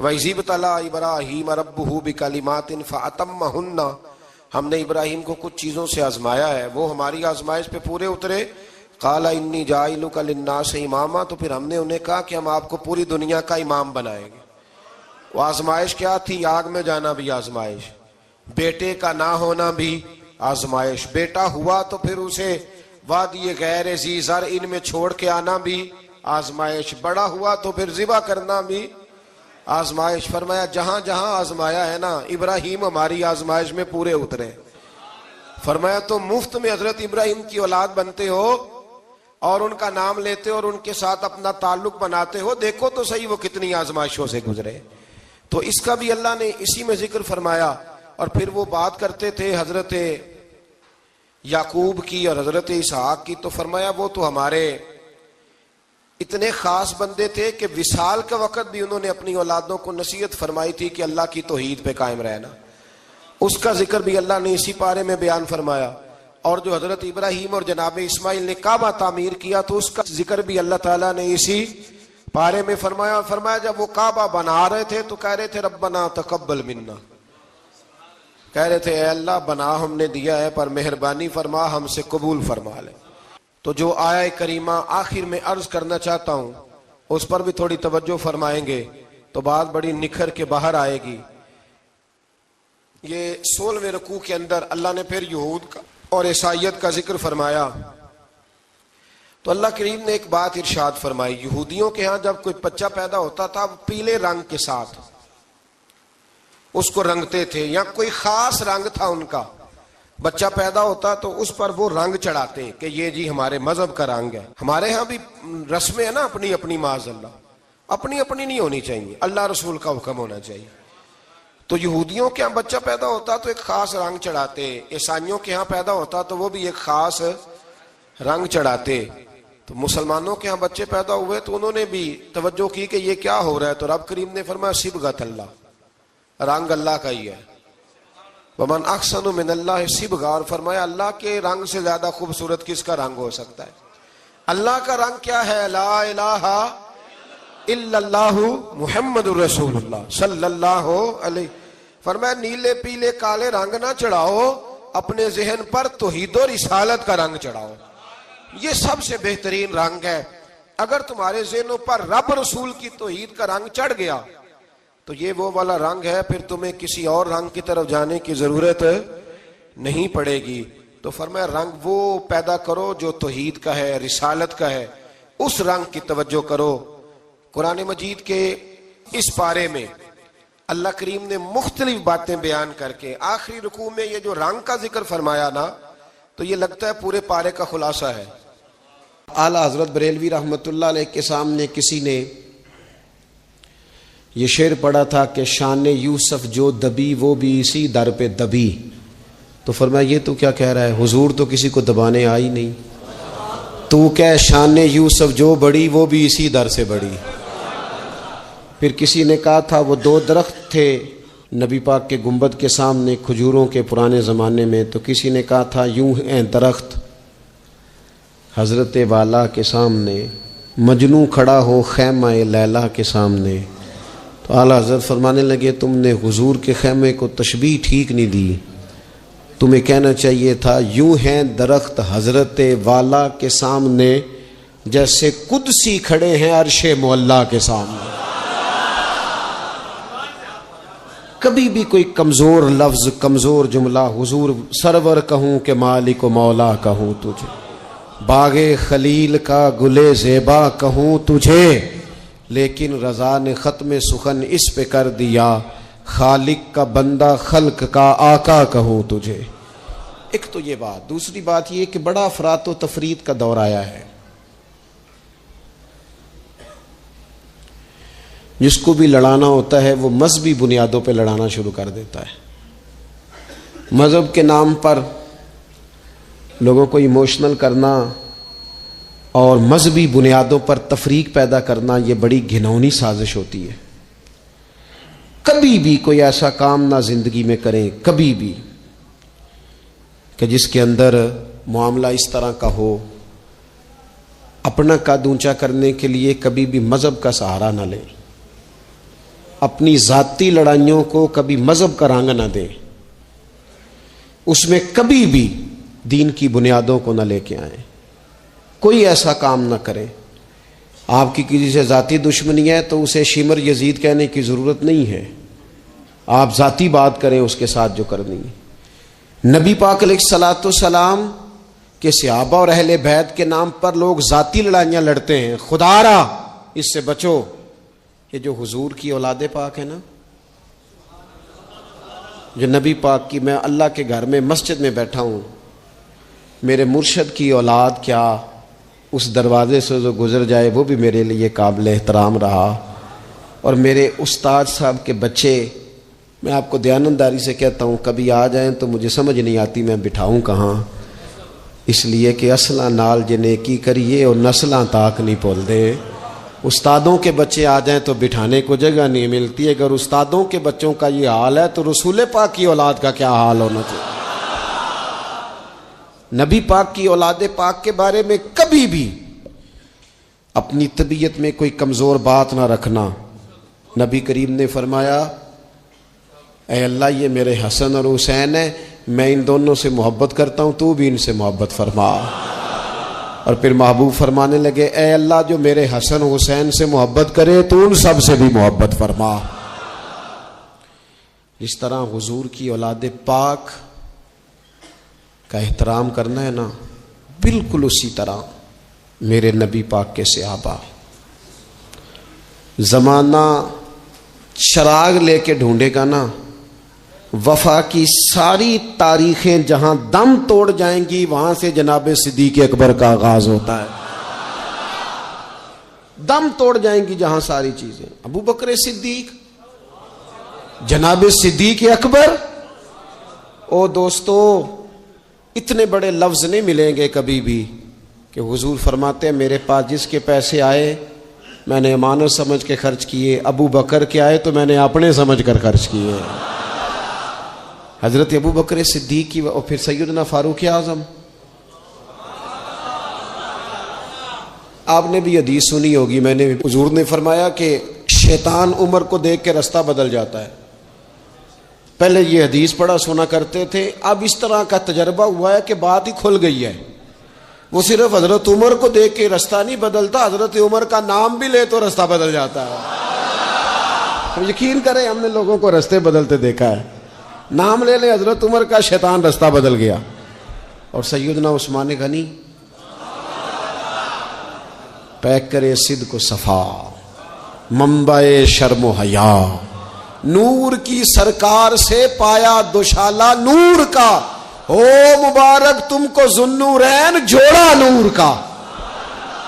وَإِذِ ابْتَلَىٰ إِبْرَاهِيمَ رَبُّهُ بِكَلِمَاتٍ فَأَتَمَّهُنَّ, ہم نے ابراہیم کو کچھ چیزوں سے آزمایا ہے, وہ ہماری آزمائش پہ پورے اترے. قَالَ إِنِّي جَاعِلُكَ لِلنَّاسِ إِمَامًا, تو پھر ہم نے انہیں کہا کہ ہم آپ کو پوری دنیا کا امام بنائیں گے. وہ آزمائش کیا تھی؟ آگ میں جانا بھی آزمائش, بیٹے کا نہ ہونا بھی آزمائش, بیٹا ہوا تو پھر اسے وادی غیر ذی زرع میں چھوڑ کے آنا بھی آزمائش, بڑا ہوا تو پھر ذبح کرنا بھی آزمائش. فرمایا جہاں جہاں آزمایا ہے نا, ابراہیم ہماری آزمائش میں پورے اترے. فرمایا تو مفت میں حضرت ابراہیم کی اولاد بنتے ہو اور ان کا نام لیتے ہو اور ان کے ساتھ اپنا تعلق بناتے ہو, دیکھو تو صحیح وہ کتنی آزمائشوں سے گزرے. تو اس کا بھی اللہ نے اسی میں ذکر فرمایا. اور پھر وہ بات کرتے تھے حضرت یعقوب کی اور حضرت اسحاق کی. تو فرمایا وہ تو ہمارے اتنے خاص بندے تھے کہ وصال کے وقت بھی انہوں نے اپنی اولادوں کو نصیحت فرمائی تھی کہ اللہ کی توحید پہ قائم رہنا. اس کا ذکر بھی اللہ نے اسی پارے میں بیان فرمایا. اور جو حضرت ابراہیم اور جناب اسماعیل نے کعبہ تعمیر کیا تو اس کا ذکر بھی اللہ تعالیٰ نے اسی پارے میں فرمایا. فرمایا جب وہ کعبہ بنا رہے تھے تو کہہ رہے تھے ربنا تقبل منا, کہہ رہے تھے اے اللہ بنا ہم نے دیا ہے پر مہربانی فرما ہم سے قبول فرما لے. تو جو آیہ کریمہ آخر میں عرض کرنا چاہتا ہوں اس پر بھی تھوڑی توجہ فرمائیں گے تو بات بڑی نکھر کے باہر آئے گی. یہ 16ویں رکوع کے اندر اللہ نے پھر یہود کا اور عیسائیت کا ذکر فرمایا. تو اللہ کریم نے ایک بات ارشاد فرمائی, یہودیوں کے ہاں جب کوئی بچہ پیدا ہوتا تھا پیلے رنگ کے ساتھ اس کو رنگتے تھے, یا کوئی خاص رنگ تھا ان کا. بچہ پیدا ہوتا تو اس پر وہ رنگ چڑھاتے کہ یہ جی ہمارے مذہب کا رنگ ہے. ہمارے ہاں بھی رسمیں ہیں نا اپنی اپنی، معاذ اللہ اپنی اپنی نہیں ہونی چاہیے، اللہ رسول کا حکم ہونا چاہیے. تو یہودیوں کے ہاں بچہ پیدا ہوتا تو ایک خاص رنگ چڑھاتے، عیسائیوں کے ہاں پیدا ہوتا تو وہ بھی ایک خاص رنگ چڑھاتے. تو مسلمانوں کے ہاں بچے پیدا ہوئے تو انہوں نے بھی توجہ کی کہ یہ کیا ہو رہا ہے، تو رب کریم نے فرمایا صبغۃ اللہ، رنگ اللہ کا ہی ہے. ومن احسن من اللہ صبغہ، اور فرمایا اللہ کے رنگ سے زیادہ خوبصورت کس کا رنگ ہو سکتا ہے. اللہ کا رنگ کیا ہے؟ لا الہ الا اللہ محمد الرسول اللہ صلی اللہ علیہ. فرمایا نیلے پیلے کالے رنگ نہ چڑھاؤ، اپنے ذہن پر توحید و رسالت کا رنگ چڑھاؤ. یہ سب سے بہترین رنگ ہے. اگر تمہارے ذہنوں پر رب رسول کی توحید کا رنگ چڑھ گیا تو یہ وہ والا رنگ ہے، پھر تمہیں کسی اور رنگ کی طرف جانے کی ضرورت نہیں پڑے گی. تو فرمایا رنگ وہ پیدا کرو جو توحید کا ہے، رسالت کا ہے، اس رنگ کی توجہ کرو. قرآن مجید کے اس پارے میں اللہ کریم نے مختلف باتیں بیان کر کے آخری رکوع میں یہ جو رنگ کا ذکر فرمایا نا، تو یہ لگتا ہے پورے پارے کا خلاصہ ہے. اعلیٰ حضرت بریلوی رحمۃ اللہ علیہ کے سامنے کسی نے یہ شعر پڑھا تھا کہ شان یوسف جو دبی وہ بھی اسی در پہ دبی. تو فرمایا یہ تو کیا کہہ رہا ہے، حضور تو کسی کو دبانے آئی نہیں. تو کہ شان یوسف جو بڑی وہ بھی اسی در سے بڑی. پھر کسی نے کہا تھا وہ دو درخت تھے نبی پاک کے گنبد کے سامنے کھجوروں کے پرانے زمانے میں، تو کسی نے کہا تھا یوں ہیں درخت حضرت والا کے سامنے، مجنوں کھڑا ہو خیمہ لیلا کے سامنے. تو اعلیٰ حضرت فرمانے لگے تم نے حضور کے خیمے کو تشبیہ ٹھیک نہیں دی، تمہیں کہنا چاہیے تھا یوں ہیں درخت حضرت والا کے سامنے جیسے قدسی کھڑے ہیں عرش معلیٰ کے سامنے. کبھی بھی کوئی کمزور لفظ، کمزور جملہ حضور سرور کہوں کہ مالک و مولا کہوں تجھے، باغ خلیل کا گلے زیبا کہوں تجھے، لیکن رضا نے ختم سخن اس پہ کر دیا، خالق کا بندہ خلق کا آقا کہوں تجھے. ایک تو یہ بات. دوسری بات یہ کہ بڑا افراط و تفریط کا دور آیا ہے. جس کو بھی لڑانا ہوتا ہے وہ مذہبی بنیادوں پہ لڑانا شروع کر دیتا ہے. مذہب کے نام پر لوگوں کو ایموشنل کرنا اور مذہبی بنیادوں پر تفریق پیدا کرنا یہ بڑی گھناؤنی سازش ہوتی ہے. کبھی بھی کوئی ایسا کام نہ زندگی میں کریں کبھی بھی کہ جس کے اندر معاملہ اس طرح کا ہو. اپنا قد اونچا کرنے کے لیے کبھی بھی مذہب کا سہارا نہ لیں. اپنی ذاتی لڑائیوں کو کبھی مذہب کا رنگ نہ دیں. اس میں کبھی بھی دین کی بنیادوں کو نہ لے کے آئیں. کوئی ایسا کام نہ کریں. آپ کی کسی سے ذاتی دشمنی ہے تو اسے شمر یزید کہنے کی ضرورت نہیں ہے. آپ ذاتی بات کریں اس کے ساتھ جو کرنی ہے. نبی پاک علیہ الصلوۃ والسلام کے صحابہ اور اہل بیت کے نام پر لوگ ذاتی لڑائیاں لڑتے ہیں. خدا را اس سے بچو. یہ جو حضور کی اولاد پاک ہے نا، جو نبی پاک کی، میں اللہ کے گھر میں مسجد میں بیٹھا ہوں، میرے مرشد کی اولاد کیا اس دروازے سے جو گزر جائے وہ بھی میرے لیے قابل احترام رہا. اور میرے استاد صاحب کے بچے، میں آپ کو دیانتداری سے کہتا ہوں کبھی آ جائیں تو مجھے سمجھ نہیں آتی میں بٹھاؤں کہاں، اس لیے کہ اصلاں نال جے نیکی کریے اور نسلاں تاک نہیں بھول دے. استادوں کے بچے آ جائیں تو بٹھانے کو جگہ نہیں ملتی. اگر استادوں کے بچوں کا یہ حال ہے تو رسول پاک کی اولاد کا کیا حال ہونا چاہیے. نبی پاک کی اولاد پاک کے بارے میں کبھی بھی اپنی طبیعت میں کوئی کمزور بات نہ رکھنا. نبی کریم نے فرمایا اے اللہ یہ میرے حسن اور حسین ہیں، میں ان دونوں سے محبت کرتا ہوں، تو بھی ان سے محبت فرما. اور پھر محبوب فرمانے لگے اے اللہ جو میرے حسن حسین سے محبت کرے تو ان سب سے بھی محبت فرما. اس طرح حضور کی اولاد پاک کا احترام کرنا ہے نا، بالکل اسی طرح میرے نبی پاک کے صحابہ. زمانہ چراغ لے کے ڈھونڈے گا نا وفا کی ساری تاریخیں جہاں دم توڑ جائیں گی وہاں سے جناب صدیق اکبر کا آغاز ہوتا ہے. دم توڑ جائیں گی جہاں ساری چیزیں. ابو بکر صدیق، جناب صدیق اکبر. او دوستو، اتنے بڑے لفظ نہیں ملیں گے کبھی بھی کہ حضور فرماتے ہیں میرے پاس جس کے پیسے آئے میں نے امانت سمجھ کے خرچ کیے، ابو بکر کے آئے تو میں نے اپنے سمجھ کر خرچ کیے. حضرت ابو بکر صدیق کی اور پھر سیدنا فاروق اعظم. آپ نے بھی حدیث سنی ہوگی، میں نے بھی. حضور نے فرمایا کہ شیطان عمر کو دیکھ کے رستہ بدل جاتا ہے. پہلے یہ حدیث پڑھا سنا کرتے تھے، اب اس طرح کا تجربہ ہوا ہے کہ بات ہی کھل گئی ہے. وہ صرف حضرت عمر کو دیکھ کے رستہ نہیں بدلتا، حضرت عمر کا نام بھی لے تو رستہ بدل جاتا ہے. یقین کریں ہم نے لوگوں کو رستے بدلتے دیکھا ہے. نام لے لیں حضرت عمر کا، شیطان رستہ بدل گیا. اور سیدنا عثمان غنی، پیک کرے صدق و صفا منبع شرم و حیا، نور کی سرکار سے پایا دوشالہ نور کا، او مبارک تم کو ذوالنورین جوڑا نور کا.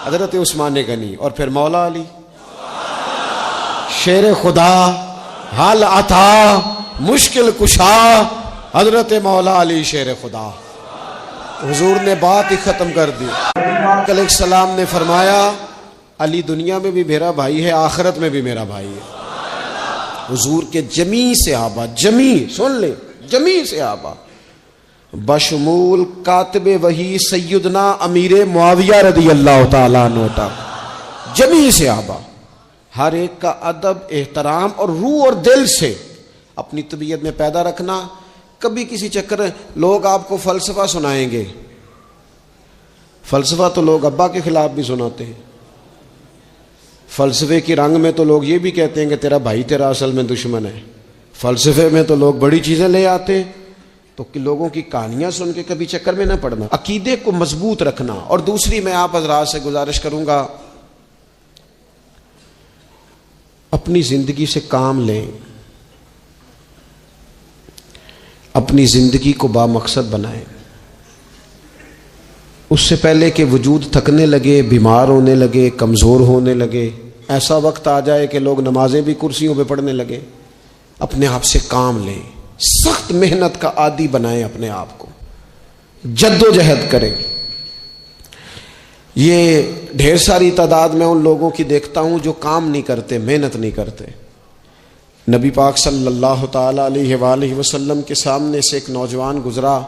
حضرت عثمان غنی. اور پھر مولا علی شیر خدا، حل عطا مشکل کشا، حضرت مولا علی شیر خدا. حضور نے بات ہی ختم کر دی. علیہ السلام نے فرمایا علی دنیا میں بھی میرا بھائی ہے، آخرت میں بھی میرا بھائی ہے. حضور کے جمیع صحابہ، جمیع سن لیں، جمیع صحابہ بشمول کاتب وحی سیدنا امیر معاویہ رضی اللہ تعالیٰ عنہ تک، جمیع صحابہ ہر ایک کا ادب، احترام اور روح اور دل سے اپنی طبیعت میں پیدا رکھنا. کبھی کسی چکر لوگ آپ کو فلسفہ سنائیں گے، فلسفہ تو لوگ ابا کے خلاف بھی سناتے ہیں. فلسفے کی رنگ میں تو لوگ یہ بھی کہتے ہیں کہ تیرا بھائی تیرا اصل میں دشمن ہے. فلسفے میں تو لوگ بڑی چیزیں لے آتے ہیں. تو لوگوں کی کہانیاں سن کے کبھی چکر میں نہ پڑنا، عقیدے کو مضبوط رکھنا. اور دوسری میں آپ حضرات سے گزارش کروں گا، اپنی زندگی سے کام لیں، اپنی زندگی کو بامقصد بنائیں. اس سے پہلے کہ وجود تھکنے لگے، بیمار ہونے لگے، کمزور ہونے لگے، ایسا وقت آ جائے کہ لوگ نمازیں بھی کرسیوں پہ پڑھنے لگے، اپنے آپ سے کام لیں. سخت محنت کا عادی بنائیں اپنے آپ کو، جد و جہد کریں. یہ ڈھیر ساری تعداد میں ان لوگوں کی دیکھتا ہوں جو کام نہیں کرتے، محنت نہیں کرتے. نبی پاک صلی اللہ تعالی علیہ وآلہ وسلم کے سامنے سے ایک نوجوان گزرا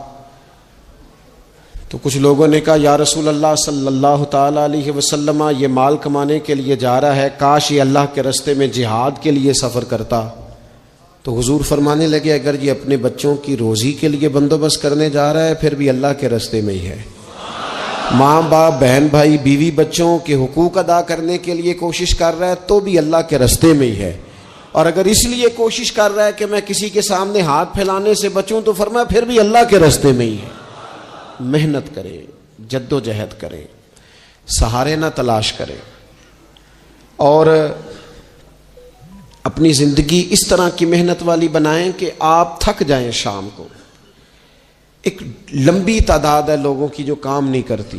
تو کچھ لوگوں نے کہا یا رسول اللہ صلی اللہ تعالی علیہ وسلم، یہ مال کمانے کے لیے جا رہا ہے، کاش یہ اللہ کے راستے میں جہاد کے لیے سفر کرتا. تو حضور فرمانے لگے اگر یہ اپنے بچوں کی روزی کے لیے بندوبست کرنے جا رہا ہے پھر بھی اللہ کے راستے میں ہی ہے. ماں باپ، بہن بھائی، بیوی بچوں کے حقوق ادا کرنے کے لیے کوشش کر رہا ہے تو بھی اللہ کے راستے میں ہی ہے. اور اگر اس لیے کوشش کر رہا ہے کہ میں کسی کے سامنے ہاتھ پھیلانے سے بچوں تو فرمایا پھر بھی اللہ کے راستے میں ہی ہے. محنت کریں، جد و جہد کریں، سہارے نہ تلاش کریں، اور اپنی زندگی اس طرح کی محنت والی بنائیں کہ آپ تھک جائیں شام کو. ایک لمبی تعداد ہے لوگوں کی جو کام نہیں کرتی،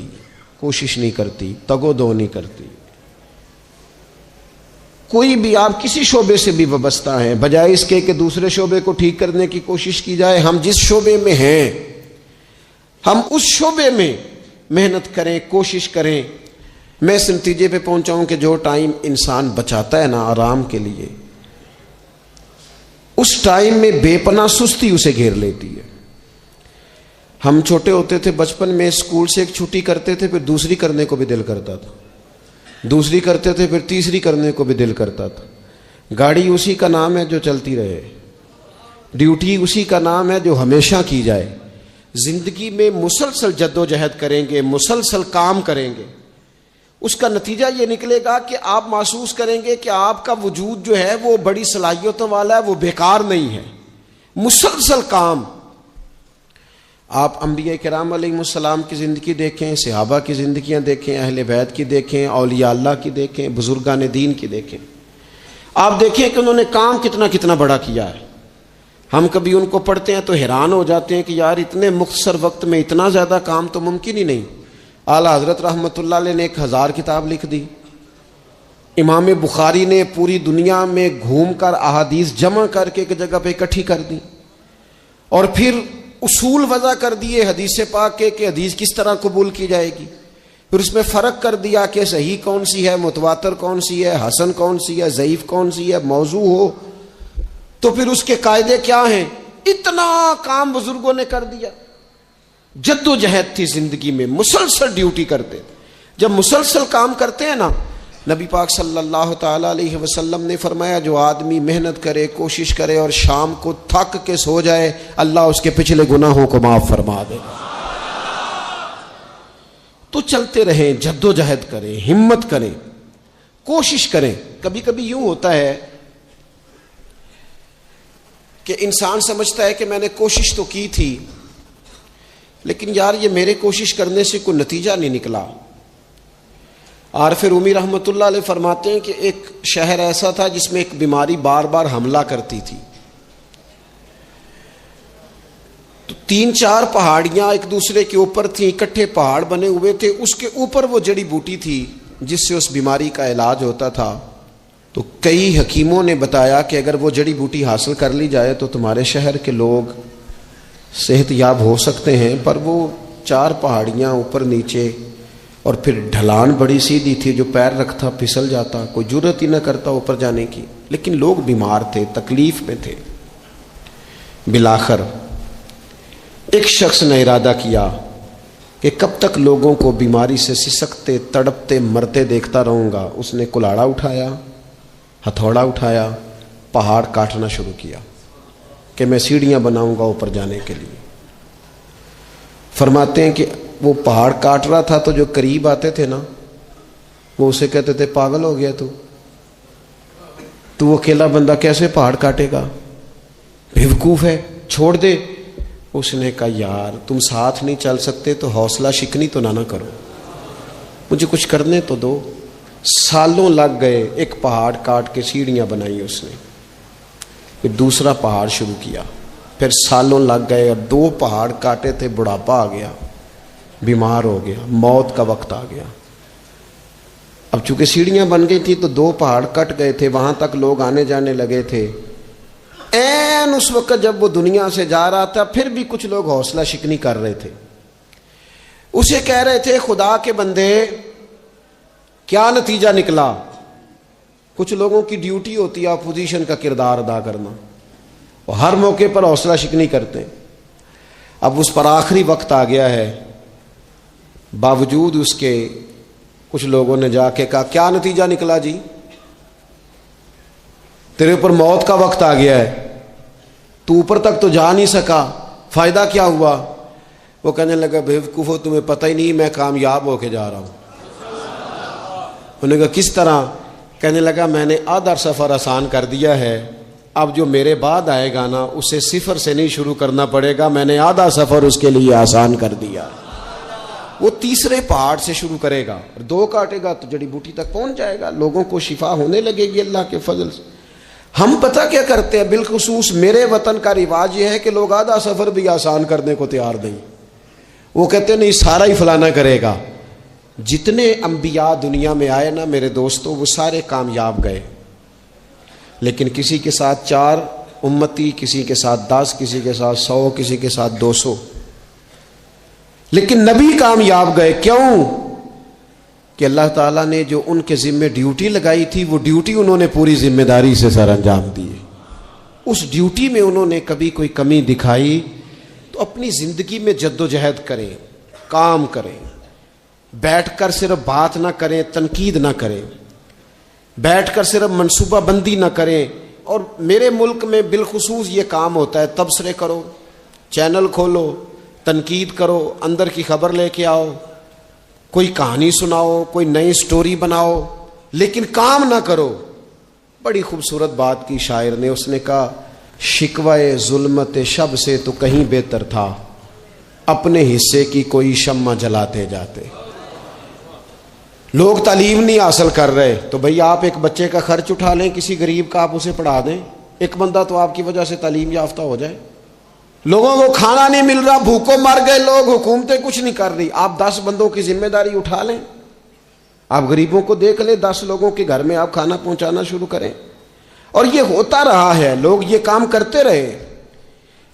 کوشش نہیں کرتی، تگ و دو نہیں کرتی. کوئی بھی آپ کسی شعبے سے بھی وابستہ ہیں، بجائے اس کے کہ دوسرے شعبے کو ٹھیک کرنے کی کوشش کی جائے، ہم جس شعبے میں ہیں ہم اس شعبے میں محنت کریں، کوشش کریں. میں اس نتیجے پہ پہنچا ہوں کہ جو ٹائم انسان بچاتا ہے نا آرام کے لیے، اس ٹائم میں بے پناہ سستی اسے گھیر لیتی ہے. ہم چھوٹے ہوتے تھے بچپن میں، اسکول سے ایک چھٹی کرتے تھے پھر دوسری کرنے کو بھی دل کرتا تھا، دوسری کرتے تھے پھر تیسری کرنے کو بھی دل کرتا تھا. گاڑی اسی کا نام ہے جو چلتی رہے، ڈیوٹی اسی کا نام ہے جو ہمیشہ کی جائے. زندگی میں مسلسل جد و جہد کریں گے، مسلسل کام کریں گے، اس کا نتیجہ یہ نکلے گا کہ آپ محسوس کریں گے کہ آپ کا وجود جو ہے وہ بڑی صلاحیتوں والا ہے، وہ بیکار نہیں ہے. مسلسل کام. آپ انبیاء کرام علیہ السلام کی زندگی دیکھیں، صحابہ کی زندگیاں دیکھیں، اہل بیت کی دیکھیں، اولیاء اللہ کی دیکھیں، بزرگان دین کی دیکھیں. آپ دیکھیں کہ انہوں نے کام کتنا کتنا بڑا کیا ہے. ہم کبھی ان کو پڑھتے ہیں تو حیران ہو جاتے ہیں کہ یار اتنے مختصر وقت میں اتنا زیادہ کام تو ممکن ہی نہیں. اعلیٰ حضرت رحمۃ اللہ علیہ نے 1000 کتاب لکھ دی. امام بخاری نے پوری دنیا میں گھوم کر احادیث جمع کر کے ایک جگہ پہ اکٹھی کر دی, اور پھر اصول وضع کر دیے حدیث پاک کے کہ حدیث کس طرح قبول کی جائے گی. پھر اس میں فرق کر دیا کہ صحیح کون سی ہے, متواتر کون سی ہے, حسن کون سی ہے, ضعیف کون سی ہے, موضوع ہو تو پھر اس کے قاعدے کیا ہیں. اتنا کام بزرگوں نے کر دیا. جد و جہد تھی زندگی میں, مسلسل ڈیوٹی کرتے. جب مسلسل کام کرتے ہیں نا, نبی پاک صلی اللہ تعالی علیہ وسلم نے فرمایا جو آدمی محنت کرے, کوشش کرے اور شام کو تھک کے سو جائے, اللہ اس کے پچھلے گناہوں کو معاف فرما دے. تو چلتے رہیں, جد و جہد کریں, ہمت کریں, کوشش کریں. کبھی کبھی یوں ہوتا ہے کہ انسان سمجھتا ہے کہ میں نے کوشش تو کی تھی, لیکن یار یہ میرے کوشش کرنے سے کوئی نتیجہ نہیں نکلا. عارف رومی رحمۃ اللہ علیہ فرماتے ہیں کہ ایک شہر ایسا تھا جس میں ایک بیماری بار بار حملہ کرتی تھی. تو 3-4 پہاڑیاں ایک دوسرے کے اوپر تھیں, اکٹھے پہاڑ بنے ہوئے تھے. اس کے اوپر وہ جڑی بوٹی تھی جس سے اس بیماری کا علاج ہوتا تھا. تو کئی حکیموں نے بتایا کہ اگر وہ جڑی بوٹی حاصل کر لی جائے تو تمہارے شہر کے لوگ صحت یاب ہو سکتے ہیں. پر وہ 4 پہاڑیاں اوپر نیچے, اور پھر ڈھلان بڑی سیدھی تھی, جو پیر رکھتا پھسل جاتا, کوئی جرت ہی نہ کرتا اوپر جانے کی. لیکن لوگ بیمار تھے, تکلیف میں تھے. بالآخر ایک شخص نے ارادہ کیا کہ کب تک لوگوں کو بیماری سے سسکتے, تڑپتے, مرتے دیکھتا رہوں گا. اس نے کلاڑا اٹھایا, ہتھوڑا اٹھایا, پہاڑ کاٹنا شروع کیا کہ میں سیڑھیاں بناؤں گا اوپر جانے کے لیے. فرماتے ہیں کہ وہ پہاڑ کاٹ رہا تھا تو جو قریب آتے تھے نا, وہ اسے کہتے تھے پاگل ہو گیا تو اکیلا بندہ کیسے پہاڑ کاٹے گا, بیوقوف ہے, چھوڑ دے. اس نے کہا یار تم ساتھ نہیں چل سکتے تو حوصلہ شکنی تو نہ کرو, مجھے کچھ کرنے تو دو. سالوں لگ گئے, ایک پہاڑ کاٹ کے سیڑھیاں بنائی اس نے. پھر دوسرا پہاڑ شروع کیا, پھر سالوں لگ گئے, اور 2 پہاڑ کاٹے تھے, بڑھاپا آ گیا, بیمار ہو گیا, موت کا وقت آ گیا. اب چونکہ سیڑھیاں بن گئی تھی تو 2 پہاڑ کٹ گئے تھے, وہاں تک لوگ آنے جانے لگے تھے. این اس وقت جب وہ دنیا سے جا رہا تھا, پھر بھی کچھ لوگ حوصلہ شکنی کر رہے تھے. اسے کہہ رہے تھے خدا کے بندے کیا نتیجہ نکلا. کچھ لوگوں کی ڈیوٹی ہوتی ہے اپوزیشن کا کردار ادا کرنا, وہ ہر موقع پر حوصلہ شکنی کرتے ہیں. اب اس پر آخری وقت آ گیا ہے, باوجود اس کے کچھ لوگوں نے جا کے کہا کیا نتیجہ نکلا جی, تیرے اوپر موت کا وقت آ گیا ہے, تو اوپر تک تو جا نہیں سکا, فائدہ کیا ہوا. وہ کہنے لگا بیوقوفو تمہیں پتہ ہی نہیں میں کامیاب ہو کے جا رہا ہوں. انہوں نے کہا کس طرح. کہنے لگا میں نے آدھا سفر آسان کر دیا ہے, اب جو میرے بعد آئے گا نا اسے 0 سے نہیں شروع کرنا پڑے گا, میں نے آدھا سفر اس کے لیے آسان کر دیا. وہ تیسرے پہاڑ سے شروع کرے گا, 2 کاٹے گا تو جڑی بوٹی تک پہنچ جائے گا, لوگوں کو شفا ہونے لگے گی اللہ کے فضل سے. ہم پتہ کیا کرتے ہیں, بالخصوص میرے وطن کا رواج یہ ہے کہ لوگ آدھا سفر بھی آسان کرنے کو تیار نہیں. وہ کہتے ہیں نہیں سارا ہی فلانا کرے گا. جتنے انبیاء دنیا میں آئے نا میرے دوستو, وہ سارے کامیاب گئے, لیکن کسی کے ساتھ 4 امتی, کسی کے ساتھ 10, کسی کے ساتھ 100, کسی کے ساتھ 200. لیکن نبی کامیاب گئے. کیوں؟ کہ اللہ تعالیٰ نے جو ان کے ذمہ ڈیوٹی لگائی تھی وہ ڈیوٹی انہوں نے پوری ذمہ داری سے سر انجام دی. اس ڈیوٹی میں انہوں نے کبھی کوئی کمی دکھائی تو اپنی زندگی میں جد و جہد کریں, کام کریں, بیٹھ کر صرف بات نہ کریں, تنقید نہ کریں, بیٹھ کر صرف منصوبہ بندی نہ کریں. اور میرے ملک میں بالخصوص یہ کام ہوتا ہے, تبصرے کرو, چینل کھولو, تنقید کرو, اندر کی خبر لے کے آؤ, کوئی کہانی سناؤ, کوئی نئی سٹوری بناؤ, لیکن کام نہ کرو. بڑی خوبصورت بات کی شاعر نے, اس نے کہا شکوائے ظلمت شب سے تو کہیں بہتر تھا, اپنے حصے کی کوئی شمع جلاتے جاتے. لوگ تعلیم نہیں حاصل کر رہے تو بھئی آپ ایک بچے کا خرچ اٹھا لیں, کسی غریب کا آپ اسے پڑھا دیں, ایک بندہ تو آپ کی وجہ سے تعلیم یافتہ ہو جائے. لوگوں کو کھانا نہیں مل رہا, بھوکوں مر گئے لوگ, حکومتیں کچھ نہیں کر رہی. آپ 10 بندوں کی ذمہ داری اٹھا لیں, آپ غریبوں کو دیکھ لیں, 10 لوگوں کے گھر میں آپ کھانا پہنچانا شروع کریں. اور یہ ہوتا رہا ہے, لوگ یہ کام کرتے رہے.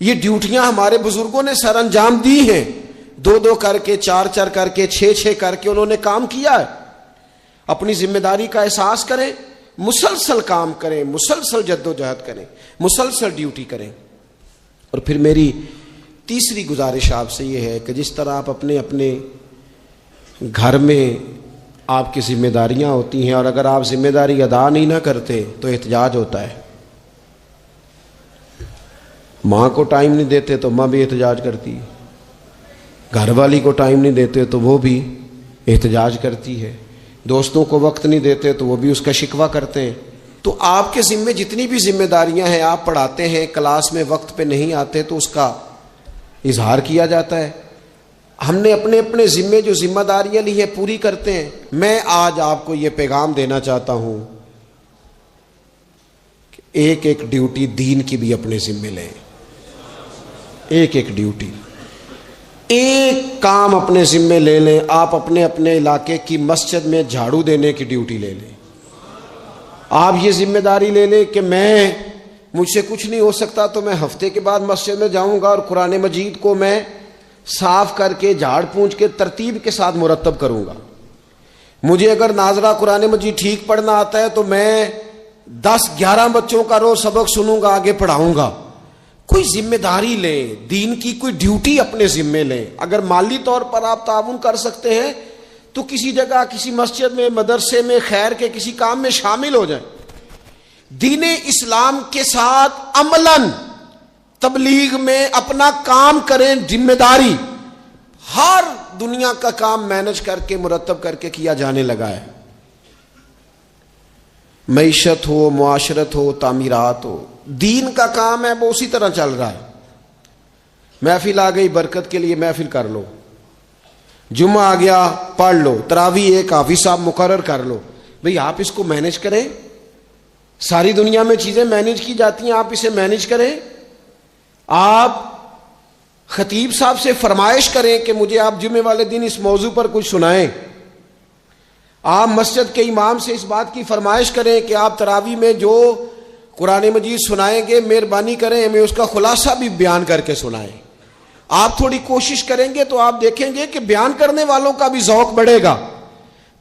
یہ ڈیوٹیاں ہمارے بزرگوں نے سر انجام دی ہیں, 2 کر کے, 4 کر کے, 6 کر کے انہوں نے کام کیا ہے. اپنی ذمہ داری کا احساس کریں, مسلسل کام کریں, مسلسل جدوجہد کریں, مسلسل ڈیوٹی کریں. اور پھر میری تیسری گزارش آپ سے یہ ہے کہ جس طرح آپ اپنے اپنے گھر میں آپ کی ذمہ داریاں ہوتی ہیں, اور اگر آپ ذمہ داری ادا نہیں نہ کرتے تو احتجاج ہوتا ہے. ماں کو ٹائم نہیں دیتے تو ماں بھی احتجاج کرتی ہے, گھر والی کو ٹائم نہیں دیتے تو وہ بھی احتجاج کرتی ہے, دوستوں کو وقت نہیں دیتے تو وہ بھی اس کا شکوہ کرتے ہیں. تو آپ کے ذمے جتنی بھی ذمہ داریاں ہیں, آپ پڑھاتے ہیں, کلاس میں وقت پہ نہیں آتے تو اس کا اظہار کیا جاتا ہے. ہم نے اپنے اپنے ذمے جو ذمہ داریاں لی ہیں پوری کرتے ہیں. میں آج آپ کو یہ پیغام دینا چاہتا ہوں کہ ایک ڈیوٹی دین کی بھی اپنے ذمے لیں. ایک ڈیوٹی, ایک کام اپنے ذمے لے لیں. آپ اپنے اپنے علاقے کی مسجد میں جھاڑو دینے کی ڈیوٹی لے لیں. آپ یہ ذمہ داری لے لیں کہ مجھ سے کچھ نہیں ہو سکتا تو میں ہفتے کے بعد مسجد میں جاؤں گا اور قرآن مجید کو میں صاف کر کے, جھاڑ پونچھ کے, ترتیب کے ساتھ مرتب کروں گا. مجھے اگر ناظرہ قرآن مجید ٹھیک پڑھنا آتا ہے تو میں 10-11 بچوں کا روز سبق سنوں گا, آگے پڑھاؤں گا. کوئی ذمہ داری لیں, دین کی کوئی ڈیوٹی اپنے ذمے لیں. اگر مالی طور پر آپ تعاون کر سکتے ہیں تو کسی جگہ, کسی مسجد میں, مدرسے میں, خیر کے کسی کام میں شامل ہو جائیں. دین اسلام کے ساتھ عملاً تبلیغ میں اپنا کام کریں. ذمہ داری ہر دنیا کا کام مینج کر کے, مرتب کر کے کیا جانے لگا ہے. معیشت ہو, معاشرت ہو, تعمیرات ہو, دین کا کام ہے وہ اسی طرح چل رہا ہے. محفل آ گئی, برکت کے لیے محفل کر لو. جمعہ آ گیا, پڑھ لو. تراویح ایک حافظ صاحب مقرر کر لو. بھئی آپ اس کو مینج کریں. ساری دنیا میں چیزیں مینج کی جاتی ہیں, آپ اسے مینج کریں. آپ خطیب صاحب سے فرمائش کریں کہ مجھے آپ جمعے والے دن اس موضوع پر کچھ سنائیں. آپ مسجد کے امام سے اس بات کی فرمائش کریں کہ آپ تراویح میں جو قرآن مجید سنائیں گے مہربانی کریں ہمیں اس کا خلاصہ بھی بیان کر کے سنائیں. آپ تھوڑی کوشش کریں گے تو آپ دیکھیں گے کہ بیان کرنے والوں کا بھی ذوق بڑھے گا.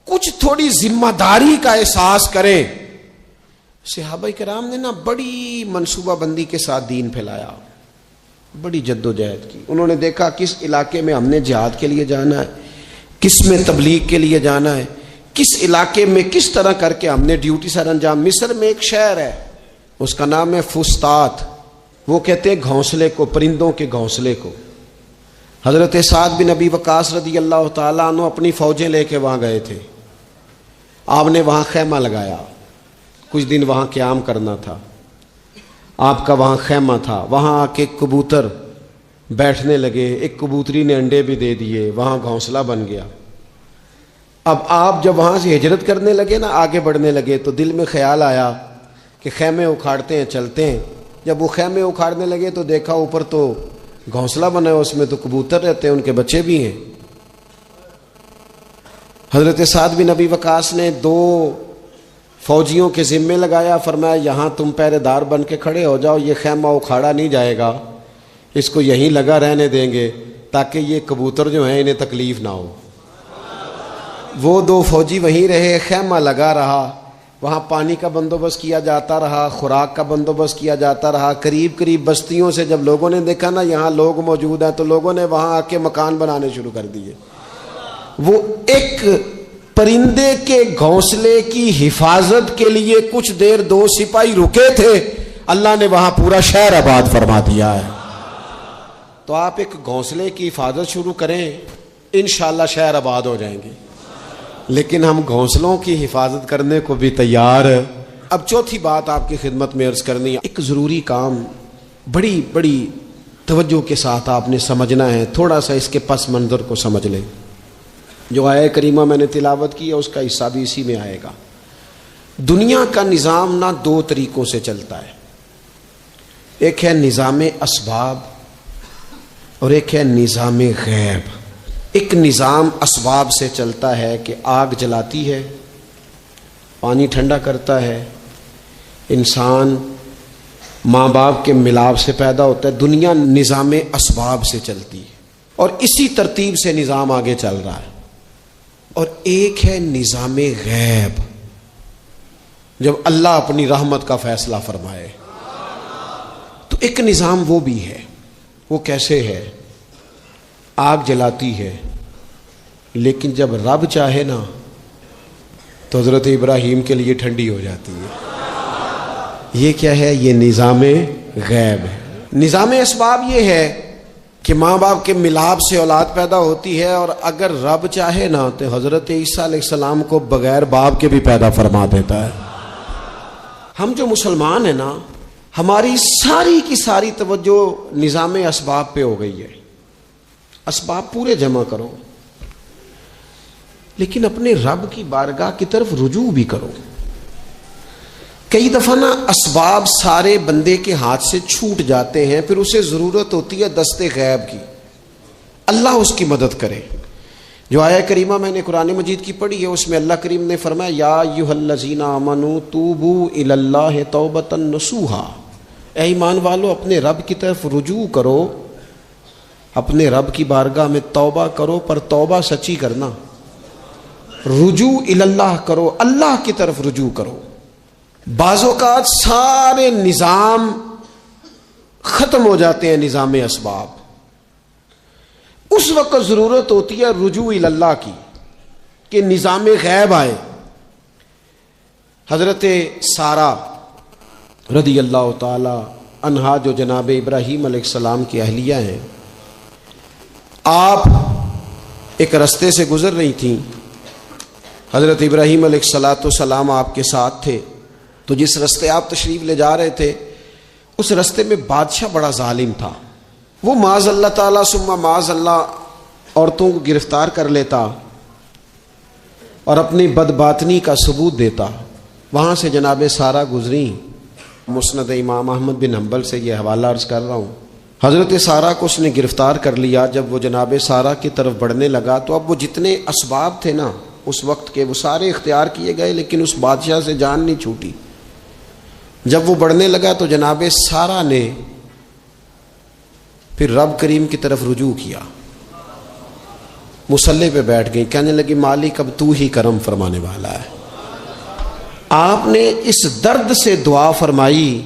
کچھ تھوڑی ذمہ داری کا احساس کریں. صحابہ کرام نے بڑی منصوبہ بندی کے ساتھ دین پھیلایا, بڑی جدوجہد کی. انہوں نے دیکھا کس علاقے میں ہم نے جہاد کے لیے جانا ہے, کس میں تبلیغ کے لیے جانا ہے, کس علاقے میں کس طرح کر کے ہم نے ڈیوٹی سر انجام. مصر میں ایک شہر ہے, اس کا نام ہے فسطاط. وہ کہتے ہیں گھونسلے کو, پرندوں کے گھونسلے کو. حضرت سعد بن ابی وقاص رضی اللہ تعالیٰ عنہ اپنی فوجیں لے کے وہاں گئے تھے. آپ نے وہاں خیمہ لگایا, کچھ دن وہاں قیام کرنا تھا. آپ کا وہاں خیمہ تھا. وہاں آ کے کبوتر بیٹھنے لگے. ایک کبوتری نے انڈے بھی دے دیے, وہاں گھونسلہ بن گیا. اب آپ جب وہاں سے ہجرت کرنے لگے آگے بڑھنے لگے تو دل میں خیال آیا کہ خیمے اکھاڑتے ہیں, چلتے ہیں. جب وہ خیمے اکھاڑنے لگے تو دیکھا اوپر تو گھونسلہ بنا ہے, اس میں تو کبوتر رہتے ہیں, ان کے بچے بھی ہیں. حضرت سعد بن ابی وقاص نے 2 فوجیوں کے ذمے لگایا. فرمایا یہاں تم پہرے دار بن کے کھڑے ہو جاؤ, یہ خیمہ اکھاڑا نہیں جائے گا, اس کو یہیں لگا رہنے دیں گے تاکہ یہ کبوتر جو ہیں انہیں تکلیف نہ ہو. وہ 2 فوجی وہیں رہے, خیمہ لگا رہا. وہاں پانی کا بندوبست کیا جاتا رہا, خوراک کا بندوبست کیا جاتا رہا. قریب بستیوں سے جب لوگوں نے دیکھا یہاں لوگ موجود ہیں تو لوگوں نے وہاں آ کے مکان بنانے شروع کر دیے. وہ ایک پرندے کے گھونسلے کی حفاظت کے لیے کچھ دیر 2 سپاہی رکے تھے, اللہ نے وہاں پورا شہر آباد فرما دیا ہے. تو آپ ایک گھونسلے کی حفاظت شروع کریں, انشاءاللہ شہر آباد ہو جائیں گے. لیکن ہم گھونسلوں کی حفاظت کرنے کو بھی تیار. اب چوتھی بات آپ کی خدمت میں عرض کرنی ہے. ایک ضروری کام بڑی توجہ کے ساتھ آپ نے سمجھنا ہے. تھوڑا سا اس کے پس منظر کو سمجھ لیں. جو آیہ کریمہ میں نے تلاوت کی ہے اس کا حصہ بھی اسی میں آئے گا. دنیا کا نظام 2 طریقوں سے چلتا ہے. ایک ہے نظام اسباب اور ایک ہے نظام غیب. ایک نظام اسباب سے چلتا ہے کہ آگ جلاتی ہے، پانی ٹھنڈا کرتا ہے، انسان ماں باپ کے ملاپ سے پیدا ہوتا ہے. دنیا نظام اسباب سے چلتی ہے اور اسی ترتیب سے نظام آگے چل رہا ہے. اور ایک ہے نظام غیب، جب اللہ اپنی رحمت کا فیصلہ فرمائے. تو ایک نظام وہ بھی ہے. وہ کیسے ہے؟ آگ جلاتی ہے، لیکن جب رب چاہے نا تو حضرت ابراہیم کے لیے ٹھنڈی ہو جاتی ہے. یہ کیا ہے؟ یہ نظام غیب ہے. نظام اسباب یہ ہے کہ ماں باپ کے ملاپ سے اولاد پیدا ہوتی ہے، اور اگر رب چاہے نا تو حضرت عیسیٰ علیہ السلام کو بغیر باپ کے بھی پیدا فرما دیتا ہے. ہم جو مسلمان ہیں نا، ہماری ساری کی ساری توجہ نظام اسباب پہ ہو گئی ہے. اسباب پورے جمع کرو، لیکن اپنے رب کی بارگاہ کی طرف رجوع بھی کرو. کئی دفعہ نا اسباب سارے بندے کے ہاتھ سے چھوٹ جاتے ہیں، پھر اسے ضرورت ہوتی ہے دست غیب کی. اللہ اس کی مدد کرے. جو آیہ کریمہ میں نے قرآن مجید کی پڑھی ہے، اس میں اللہ کریم نے فرمایا یا ایھا الذین آمنوا توبوا الی اللہ توبۃ نصوحا. اے ایمان والو، اپنے رب کی طرف رجوع کرو، اپنے رب کی بارگاہ میں توبہ کرو، پر توبہ سچی کرنا. رجوع الی اللہ کرو، اللہ کی طرف رجوع کرو. بعض اوقات سارے نظام ختم ہو جاتے ہیں، نظام اسباب. اس وقت ضرورت ہوتی ہے رجوع الی اللہ کی، کہ نظام غیب آئے. حضرت سارہ رضی اللہ تعالی عنہا، جو جناب ابراہیم علیہ السلام کی اہلیہ ہیں، آپ ایک رستے سے گزر رہی تھیں. حضرت ابراہیم علیہ السلام آپ کے ساتھ تھے. تو جس رستے آپ تشریف لے جا رہے تھے، اس رستے میں بادشاہ بڑا ظالم تھا. وہ معاذ اللہ تعالیٰ ثم معاذ اللہ عورتوں کو گرفتار کر لیتا اور اپنی بدباطنی کا ثبوت دیتا. وہاں سے جناب سارہ گزری. مسند امام احمد بن حنبل سے یہ حوالہ عرض کر رہا ہوں. حضرت سارہ کو اس نے گرفتار کر لیا. جب وہ جناب سارہ کی طرف بڑھنے لگا تو اب وہ جتنے اسباب تھے نا اس وقت کے، وہ سارے اختیار کیے گئے، لیکن اس بادشاہ سے جان نہیں چھوٹی. جب وہ بڑھنے لگا تو جناب سارہ نے پھر رب کریم کی طرف رجوع کیا. مصلی پہ بیٹھ گئی، کہنے لگی مالک اب تو ہی کرم فرمانے والا ہے. آپ نے اس درد سے دعا فرمائی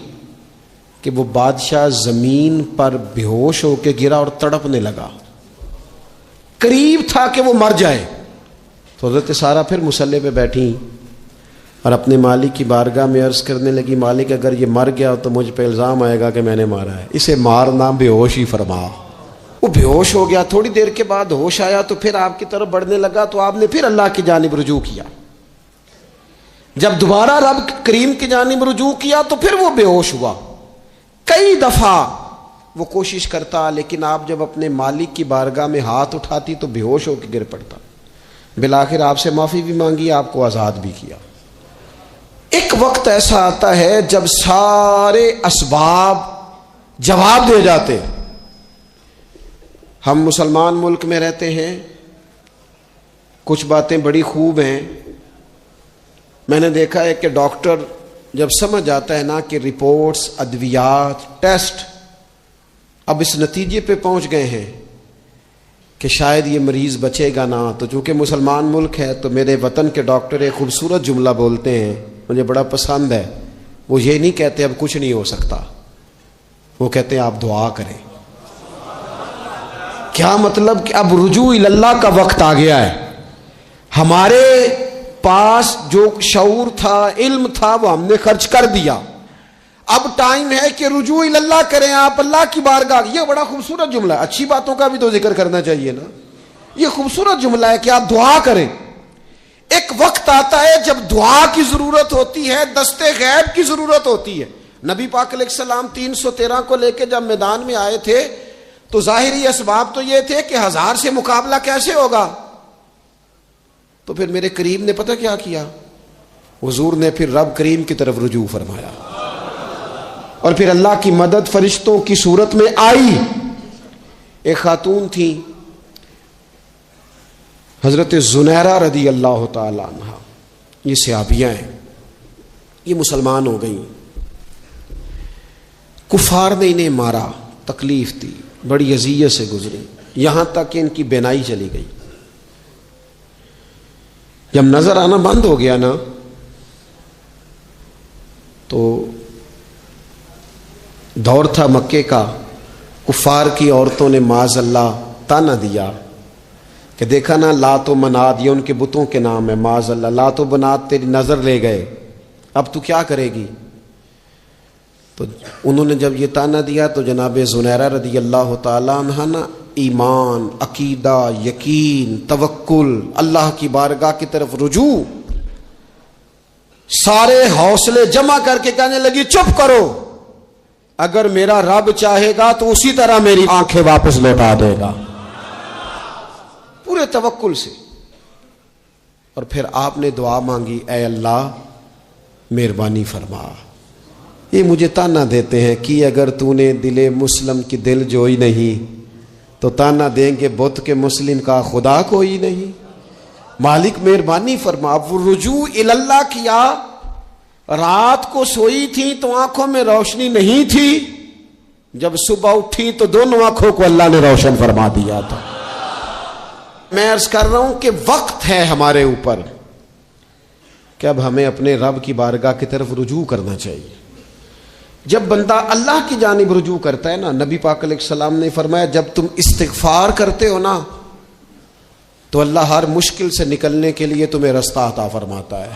کہ وہ بادشاہ زمین پر بے ہوش ہو کے گرا اور تڑپنے لگا. قریب تھا کہ وہ مر جائے. تو حضرت سارہ پھر مصلی پہ بیٹھی اور اپنے مالک کی بارگاہ میں عرض کرنے لگی مالک اگر یہ مر گیا تو مجھ پہ الزام آئے گا کہ میں نے مارا ہے، اسے مارنا بے ہوش ہی فرما. وہ بے ہوش ہو گیا. تھوڑی دیر کے بعد ہوش آیا تو پھر آپ کی طرف بڑھنے لگا. تو آپ نے پھر اللہ کی جانب رجوع کیا. جب دوبارہ رب کریم کی جانب رجوع کیا تو پھر وہ بے ہوش ہوا. کئی دفعہ وہ کوشش کرتا، لیکن آپ جب اپنے مالک کی بارگاہ میں ہاتھ اٹھاتی تو بے ہوش ہو کے گر پڑتا. بالآخر آپ سے معافی بھی مانگی، آپ کو آزاد بھی کیا. ایک وقت ایسا آتا ہے جب سارے اسباب جواب دے جاتے. ہم مسلمان ملک میں رہتے ہیں، کچھ باتیں بڑی خوب ہیں. میں نے دیکھا ہے کہ ڈاکٹر جب سمجھ آتا ہے نا کہ رپورٹس، ادویات، ٹیسٹ اب اس نتیجے پہ پہنچ گئے ہیں کہ شاید یہ مریض بچے گا نہ، تو چونکہ مسلمان ملک ہے تو میرے وطن کے ڈاکٹر ایک خوبصورت جملہ بولتے ہیں، مجھے بڑا پسند ہے. وہ یہ نہیں کہتے اب کچھ نہیں ہو سکتا، وہ کہتے ہیں آپ دعا کریں. کیا مطلب کہ اب رجوع اللہ کا وقت آ گیا ہے. ہمارے پاس جو شعور تھا، علم تھا، وہ ہم نے خرچ کر دیا. اب ٹائم ہے کہ رجوع اللہ کریں آپ اللہ کی بارگاہ. یہ بڑا خوبصورت جملہ ہے. اچھی باتوں کا بھی تو ذکر کرنا چاہیے نا. یہ خوبصورت جملہ ہے کہ آپ دعا کریں. ایک وقت آتا ہے جب دعا کی ضرورت ہوتی ہے، دست غیب کی ضرورت ہوتی ہے. نبی پاک علیہ السلام 313 کو لے کے جب میدان میں آئے تھے تو ظاہری اسباب تو یہ تھے کہ 1000 سے مقابلہ کیسے ہوگا. تو پھر میرے کریم نے پتہ کیا کیا؟ حضور نے پھر رب کریم کی طرف رجوع فرمایا. اور پھر اللہ کی مدد فرشتوں کی صورت میں آئی. ایک خاتون تھی حضرت زنیرہ رضی اللہ تعالی عنہ، یہ صحابیہ ہیں، یہ مسلمان ہو گئیں. کفار نے انہیں مارا، تکلیف دی، بڑی اذیت سے گزری، یہاں تک کہ ان کی بینائی چلی گئی. جب نظر آنا بند ہو گیا نا تو دور تھا مکے کا، کفار کی عورتوں نے معاذ اللہ تانا دیا کہ دیکھا نا لات و منات، یہ ان کے بتوں کے نام ہے، معاذ اللہ لات و منات تیری نظر لے گئے، اب تو کیا کرے گی؟ تو انہوں نے جب یہ تانا دیا تو جناب زنیرہ رضی اللہ تعالی عنہ نا ایمان، عقیدہ، یقین، توکل، اللہ کی بارگاہ کی طرف رجوع، سارے حوصلے جمع کر کے کہنے لگی چپ کرو، اگر میرا رب چاہے گا تو اسی طرح میری آنکھیں واپس لوٹا دے گا، پورے توکل سے. اور پھر آپ نے دعا مانگی، اے اللہ مہربانی فرما، یہ مجھے تانا دیتے ہیں کہ اگر تو نے دل مسلم کی دل جوئی نہیں تو تانا دیں گے بت کے مسلم کا خدا کوئی نہیں. مالک مہربانی فرما. اب وہ رجوع اللہ کیا، رات کو سوئی تھی تو آنکھوں میں روشنی نہیں تھی، جب صبح اٹھی تو دونوں آنکھوں کو اللہ نے روشن فرما دیا تھا. میں عرض کر رہا ہوں کہ وقت ہے ہمارے اوپر کہ اب ہمیں اپنے رب کی بارگاہ کی طرف رجوع کرنا چاہیے. جب بندہ اللہ کی جانب رجوع کرتا ہے نا، نبی پاک علیہ السلام نے فرمایا جب تم استغفار کرتے ہو نا تو اللہ ہر مشکل سے نکلنے کے لیے تمہیں رستہ عطا فرماتا ہے،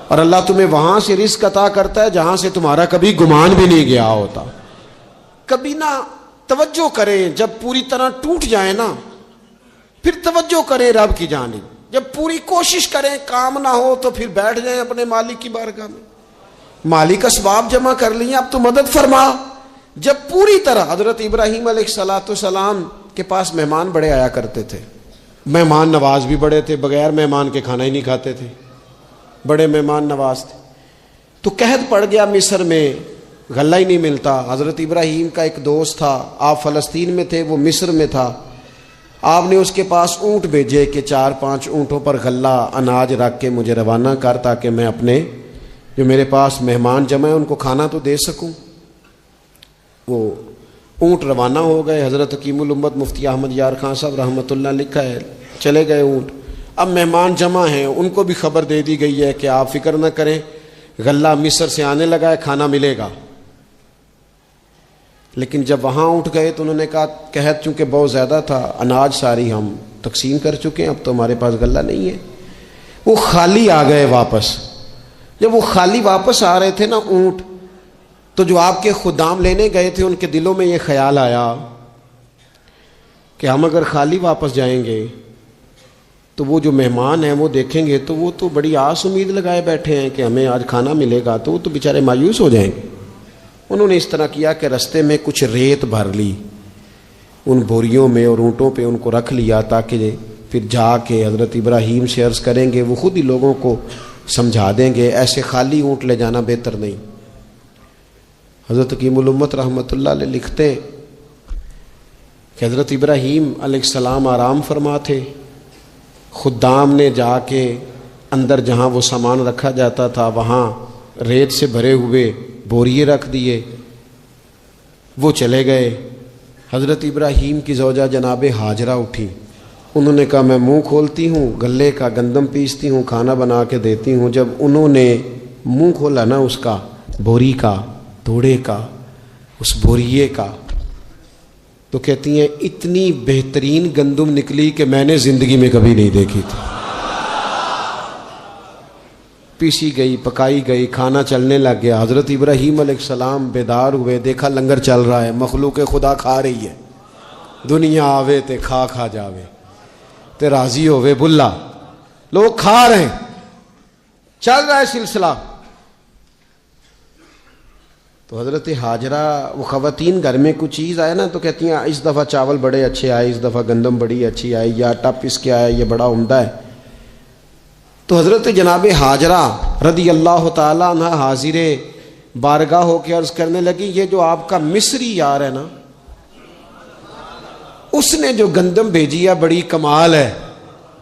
اور اللہ تمہیں وہاں سے رزق عطا کرتا ہے جہاں سے تمہارا کبھی گمان بھی نہیں گیا ہوتا. کبھی نہ توجہ کریں، جب پوری طرح ٹوٹ جائیں نا پھر توجہ کریں رب کی جانب. جب پوری کوشش کریں کام نہ ہو تو پھر بیٹھ جائیں اپنے مالک کی بارگاہ میں، مالک اسباب جمع کر لیے، اب تو مدد فرما. جب پوری طرح حضرت ابراہیم علیہ السلام کے پاس مہمان بڑے آیا کرتے تھے، مہمان نواز بھی بڑے تھے، بغیر مہمان کے کھانا ہی نہیں کھاتے تھے، بڑے مہمان نواز تھے. تو قحط پڑ گیا مصر میں، غلہ ہی نہیں ملتا. حضرت ابراہیم کا ایک دوست تھا، آپ فلسطین میں تھے، وہ مصر میں تھا. آپ نے اس کے پاس اونٹ بھیجے کہ 4-5 اونٹوں پر غلہ اناج رکھ کے مجھے روانہ کر تاکہ میں اپنے جو میرے پاس مہمان جمع ہیں ان کو کھانا تو دے سکوں. وہ اونٹ روانہ ہو گئے. حضرت حکیم الامت مفتی احمد یار خان صاحب رحمۃ اللہ لکھا ہے، چلے گئے اونٹ. اب مہمان جمع ہیں، ان کو بھی خبر دے دی گئی ہے کہ آپ فکر نہ کریں، غلہ مصر سے آنے لگا ہے، کھانا ملے گا. لیکن جب وہاں اٹھ گئے تو انہوں نے کہا قحط چونکہ بہت زیادہ تھا، اناج ساری ہم تقسیم کر چکے ہیں، اب تو ہمارے پاس غلہ نہیں ہے. وہ خالی آ گئے واپس. جب وہ خالی واپس آ رہے تھے نا اونٹ، تو جو آپ کے خدام لینے گئے تھے ان کے دلوں میں یہ خیال آیا کہ ہم اگر خالی واپس جائیں گے تو وہ جو مہمان ہیں وہ دیکھیں گے تو وہ تو بڑی آس امید لگائے بیٹھے ہیں کہ ہمیں آج کھانا ملے گا، تو وہ تو بیچارے مایوس ہو جائیں گے. انہوں نے اس طرح کیا کہ رستے میں کچھ ریت بھر لی ان بوریوں میں اور اونٹوں پہ ان کو رکھ لیا تاکہ پھر جا کے حضرت ابراہیم سے عرض کریں گے، وہ خود ہی لوگوں کو سمجھا دیں گے، ایسے خالی اونٹ لے جانا بہتر نہیں. حضرت حکیم الامت رحمۃ اللہ علیہ لکھتے ہیں کہ حضرت ابراہیم علیہ السلام آرام فرما تھے. خدام نے جا کے اندر جہاں وہ سامان رکھا جاتا تھا وہاں ریت سے بھرے ہوئے بوریے رکھ دیے. وہ چلے گئے. حضرت ابراہیم کی زوجہ جناب ہاجرہ اٹھی. انہوں نے کہا میں منہ کھولتی ہوں، گلے کا گندم پیستی ہوں، کھانا بنا کے دیتی ہوں. جب انہوں نے منہ کھولا نا اس کا، بوری کا، توڑے کا، اس بوریے کا، تو کہتی ہیں اتنی بہترین گندم نکلی کہ میں نے زندگی میں کبھی نہیں دیکھی تھی. پیسی گئی، پکائی گئی، کھانا چلنے لگ گیا. حضرت ابراہیم علیہ السلام بیدار ہوئے، دیکھا لنگر چل رہا ہے، مخلوق خدا کھا رہی ہے. دنیا آوے تے کھا جاوے تے راضی ہوئے بلا، لوگ کھا رہے ہیں، چل رہا ہے سلسلہ. تو حضرت ہاجرہ، وہ خواتین گھر میں کچھ چیز آئے نا تو کہتی ہیں اس دفعہ چاول بڑے اچھے آئے، اس دفعہ گندم بڑی اچھی آئی، یا آٹا پس کے آیا، یہ بڑا عمدہ ہے. تو حضرت جناب ہاجرہ رضی اللہ تعالیٰ عنہ حاضر بارگاہ ہو کے عرض کرنے لگی یہ جو آپ کا مصری یار ہے نا اس نے جو گندم بھیجی ہے بڑی کمال ہے.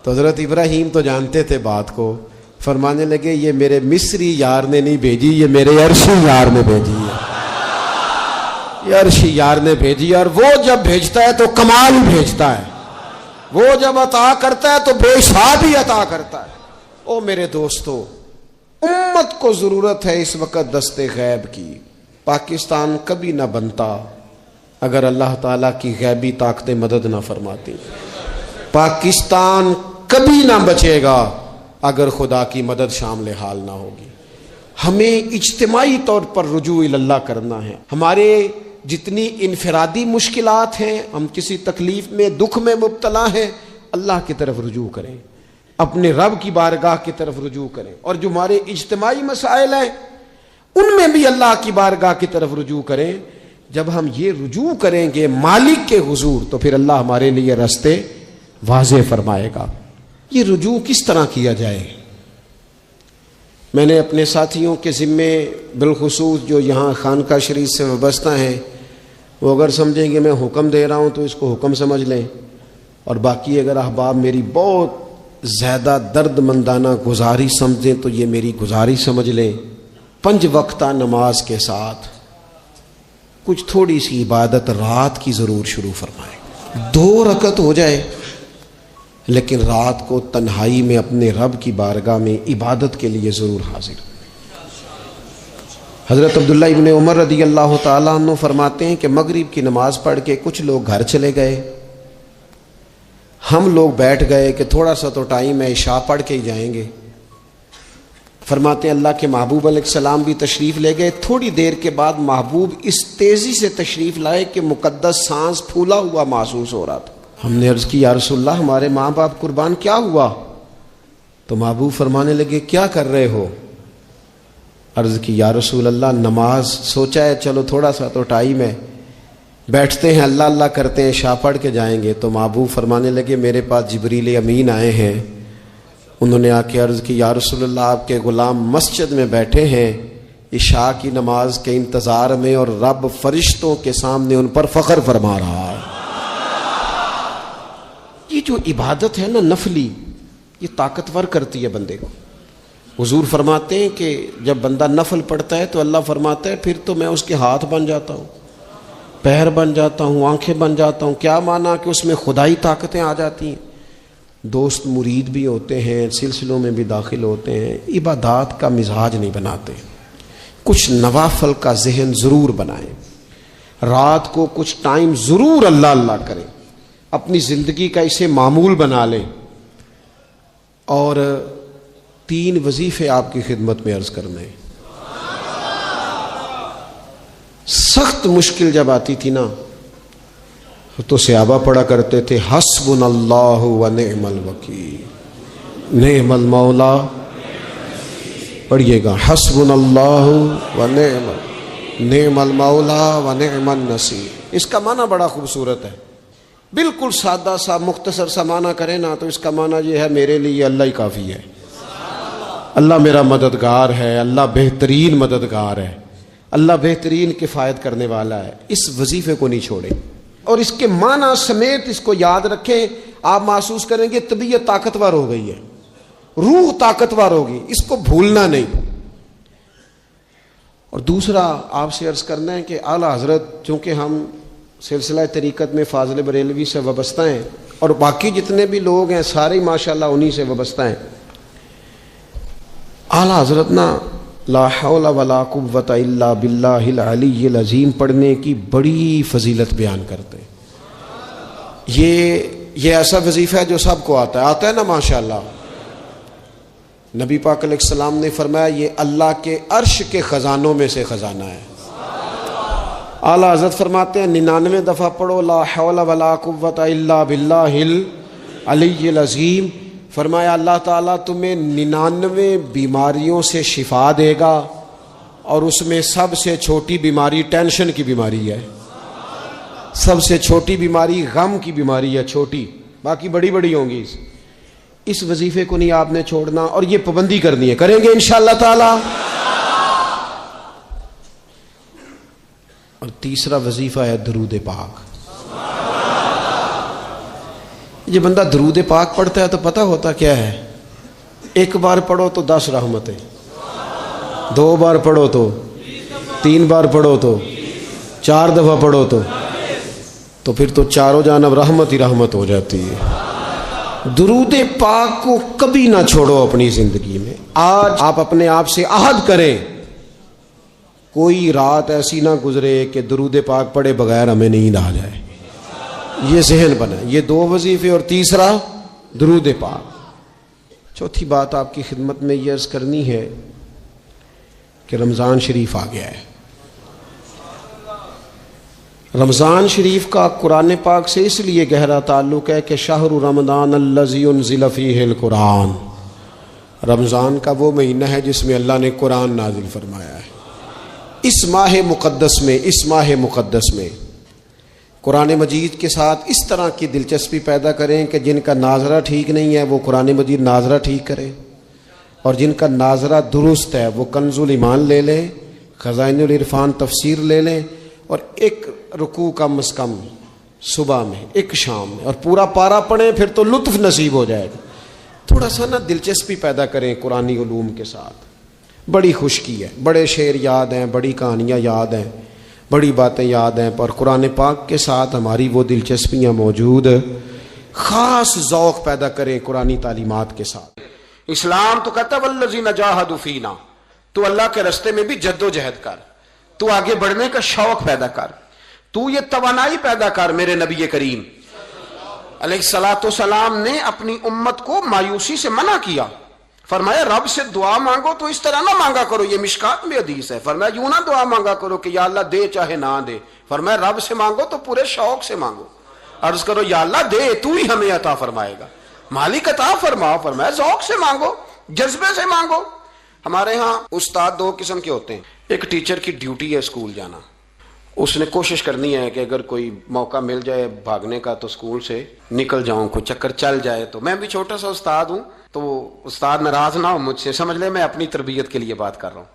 تو حضرت ابراہیم تو جانتے تھے بات کو, فرمانے لگے یہ میرے مصری یار نے نہیں بھیجی, یہ میرے عرشی یار نے بھیجی ہے, یہ عرشی یار نے بھیجی ہے. اور وہ جب بھیجتا ہے تو کمال بھیجتا ہے, وہ جب عطا کرتا ہے تو بے حساب ہی عطا کرتا ہے. او میرے دوستو, امت کو ضرورت ہے اس وقت دست غیب کی. پاکستان کبھی نہ بنتا اگر اللہ تعالیٰ کی غیبی طاقتیں مدد نہ فرماتی. پاکستان کبھی نہ بچے گا اگر خدا کی مدد شامل حال نہ ہوگی. ہمیں اجتماعی طور پر رجوع اللہ کرنا ہے. ہمارے جتنی انفرادی مشکلات ہیں, ہم کسی تکلیف میں دکھ میں مبتلا ہیں, اللہ کی طرف رجوع کریں, اپنے رب کی بارگاہ کی طرف رجوع کریں. اور جو ہمارے اجتماعی مسائل ہیں ان میں بھی اللہ کی بارگاہ کی طرف رجوع کریں. جب ہم یہ رجوع کریں گے مالک کے حضور تو پھر اللہ ہمارے لیے راستے واضح فرمائے گا. یہ رجوع کس طرح کیا جائے؟ میں نے اپنے ساتھیوں کے ذمے بالخصوص جو یہاں خانقاہ شریف سے وابستہ ہیں وہ اگر سمجھیں گے میں حکم دے رہا ہوں تو اس کو حکم سمجھ لیں, اور باقی اگر احباب میری بہت زیادہ درد مندانہ گزارش سمجھیں تو یہ میری گزارش سمجھ لیں. 5 وقتہ نماز کے ساتھ کچھ تھوڑی سی عبادت رات کی ضرور شروع فرمائیں. 2 رکعت ہو جائے لیکن رات کو تنہائی میں اپنے رب کی بارگاہ میں عبادت کے لیے ضرور حاضر. حضرت عبداللہ ابن عمر رضی اللہ تعالیٰ عنہ فرماتے ہیں کہ مغرب کی نماز پڑھ کے کچھ لوگ گھر چلے گئے, ہم لوگ بیٹھ گئے کہ تھوڑا سا تو ٹائم ہے, عشاء پڑھ کے ہی جائیں گے. فرماتے ہیں اللہ کے محبوب علیہ السلام بھی تشریف لے گئے. تھوڑی دیر کے بعد محبوب اس تیزی سے تشریف لائے کہ مقدس سانس پھولا ہوا محسوس ہو رہا تھا. ہم نے عرض کی یا رسول اللہ ہمارے ماں باپ قربان, کیا ہوا؟ تو محبوب فرمانے لگے کیا کر رہے ہو؟ عرض کی یا رسول اللہ نماز, سوچا ہے چلو تھوڑا سا تو ٹائم ہے, بیٹھتے ہیں اللہ اللہ کرتے ہیں, عشاء پڑھ کے جائیں گے. تو محبوب فرمانے لگے میرے پاس جبریل امین آئے ہیں, انہوں نے آ کے عرض کی یا رسول اللہ آپ کے غلام مسجد میں بیٹھے ہیں عشاء کی نماز کے انتظار میں, اور رب فرشتوں کے سامنے ان پر فخر فرما رہا ہے. یہ جو عبادت ہے نا نفلی, یہ طاقتور کرتی ہے بندے کو. حضور فرماتے ہیں کہ جب بندہ نفل پڑھتا ہے تو اللہ فرماتا ہے پھر تو میں اس کے ہاتھ بن جاتا ہوں, پیر بن جاتا ہوں, آنکھیں بن جاتا ہوں. کیا معنی کہ اس میں خدائی طاقتیں آ جاتی ہیں. دوست مرید بھی ہوتے ہیں, سلسلوں میں بھی داخل ہوتے ہیں, عبادات کا مزاج نہیں بناتے. کچھ نوافل کا ذہن ضرور بنائیں, رات کو کچھ ٹائم ضرور اللہ اللہ کریں, اپنی زندگی کا اسے معمول بنا لیں. اور 3 وظیفے آپ کی خدمت میں عرض کرنے. سخت مشکل جب آتی تھی نا تو صحابہ پڑھا کرتے تھے حسبنا اللہ و نعم الوکیل نعم المولا. پڑھیے گا حسبنا اللہ و نعم المولا و نعم النصیر. اس کا معنی بڑا خوبصورت ہے, بالکل سادہ سا مختصر سا معنی کرے نا تو اس کا معنی یہ ہے میرے لیے اللہ ہی کافی ہے, اللہ میرا مددگار ہے, اللہ بہترین مددگار ہے, اللہ بہترین کفایت کرنے والا ہے. اس وظیفے کو نہیں چھوڑیں اور اس کے معنی سمیت اس کو یاد رکھیں. آپ محسوس کریں گے طبیعت طاقتور ہو گئی ہے, روح طاقتور ہوگی, اس کو بھولنا نہیں. اور دوسرا آپ سے عرض کرنا ہے کہ اعلیٰ حضرت چونکہ ہم سلسلہ طریقت میں فاضل بریلوی سے وابستہ ہیں اور باقی جتنے بھی لوگ ہیں سارے ماشاءاللہ انہی سے وابستہ ہیں. اعلیٰ حضرت نا لا حول ولا قوت الا باللہ العلی العظیم پڑھنے کی بڑی فضیلت بیان کرتے ہیں. یہ ایسا وظیفہ ہے جو سب کو آتا ہے نا ماشاءاللہ. نبی پاک علیہ السلام نے فرمایا یہ اللہ کے عرش کے خزانوں میں سے خزانہ ہے. اعلیٰ حضرت فرماتے ہیں 99 دفعہ پڑھو لا حول ولا قوت الا باللہ العلی العظیم. فرمایا اللہ تعالیٰ تمہیں 99 بیماریوں سے شفا دے گا اور اس میں سب سے چھوٹی بیماری ٹینشن کی بیماری ہے, سب سے چھوٹی بیماری غم کی بیماری ہے, چھوٹی, باقی بڑی بڑی ہوں گی. اس وظیفے کو نہیں آپ نے چھوڑنا اور یہ پابندی کرنی ہے, کریں گے انشاءاللہ تعالی. اور تیسرا وظیفہ ہے درود پاک. یہ بندہ درود پاک پڑھتا ہے تو پتہ ہوتا کیا ہے, ایک بار پڑھو تو 10 رحمتیں, 2 بار پڑھو تو 3 بار پڑھو تو 4 دفعہ پڑھو تو پھر تو چاروں جانب رحمت ہی رحمت ہو جاتی ہے. درود پاک کو کبھی نہ چھوڑو اپنی زندگی میں. آج آپ اپنے آپ سے عہد کریں, کوئی رات ایسی نہ گزرے کہ درود پاک پڑھے بغیر ہمیں نیند آ جائے. یہ ذہن بنا, یہ 2 وظیفے اور تیسرا درود پاک. چوتھی بات آپ کی خدمت میں یہ عرض کرنی ہے کہ رمضان شریف آ گیا ہے. رمضان شریف کا قرآن پاک سے اس لیے گہرا تعلق ہے کہ شہر رمضان الذی انزل فیہ القرآن, رمضان کا وہ مہینہ ہے جس میں اللہ نے قرآن نازل فرمایا ہے. اس ماہ مقدس میں قرآن مجید کے ساتھ اس طرح کی دلچسپی پیدا کریں کہ جن کا ناظرہ ٹھیک نہیں ہے وہ قرآن مجید ناظرہ ٹھیک کریں, اور جن کا ناظرہ درست ہے وہ کنز الایمان لے لیں, خزائن العرفان تفسیر لے لیں, اور ایک رکوع کم از کم صبح میں, ایک شام میں, اور پورا پارا پڑھیں, پھر تو لطف نصیب ہو جائے گا. تھوڑا سا نا دلچسپی پیدا کریں قرآنی علوم کے ساتھ. بڑی خشکی ہے, بڑے شعر یاد ہیں, بڑی کہانیاں یاد ہیں, بڑی باتیں یاد ہیں, پر قرآن پاک کے ساتھ ہماری وہ دلچسپیاں موجود. خاص ذوق پیدا کریں قرآنی تعلیمات کے ساتھ. اسلام تو کہتا ہے والذین جاہدوا فینا, تو اللہ کے راستے میں بھی جد و جہد کر, تو آگے بڑھنے کا شوق پیدا کر, تو یہ توانائی پیدا کر. میرے نبی کریم علیہ الصلوۃ والسلام نے اپنی امت کو مایوسی سے منع کیا. فرمایا رب سے دعا مانگو تو اس طرح نہ مانگا کرو, یہ مشکات میں حدیث ہے. فرمایا یوں نہ دعا مانگا کرو کہ یا اللہ دے چاہے نہ دے. فرمایا رب سے مانگو تو پورے شوق سے مانگو, عرض کرو یا اللہ دے, تو ہی ہمیں عطا فرمائے گا, مالک عطا فرماؤ. فرمایا ذوق سے مانگو, جذبے سے مانگو. ہمارے ہاں استاد 2 قسم کے ہوتے ہیں. ایک ٹیچر کی ڈیوٹی ہے اسکول جانا, اس نے کوشش کرنی ہے کہ اگر کوئی موقع مل جائے بھاگنے کا تو اسکول سے نکل جاؤں, کوئی چکر چل جائے. تو میں بھی چھوٹا سا استاد ہوں, تو استاد ناراض نہ ہو مجھ سے, سمجھ لے میں اپنی تربیت کے لیے بات کر رہا ہوں.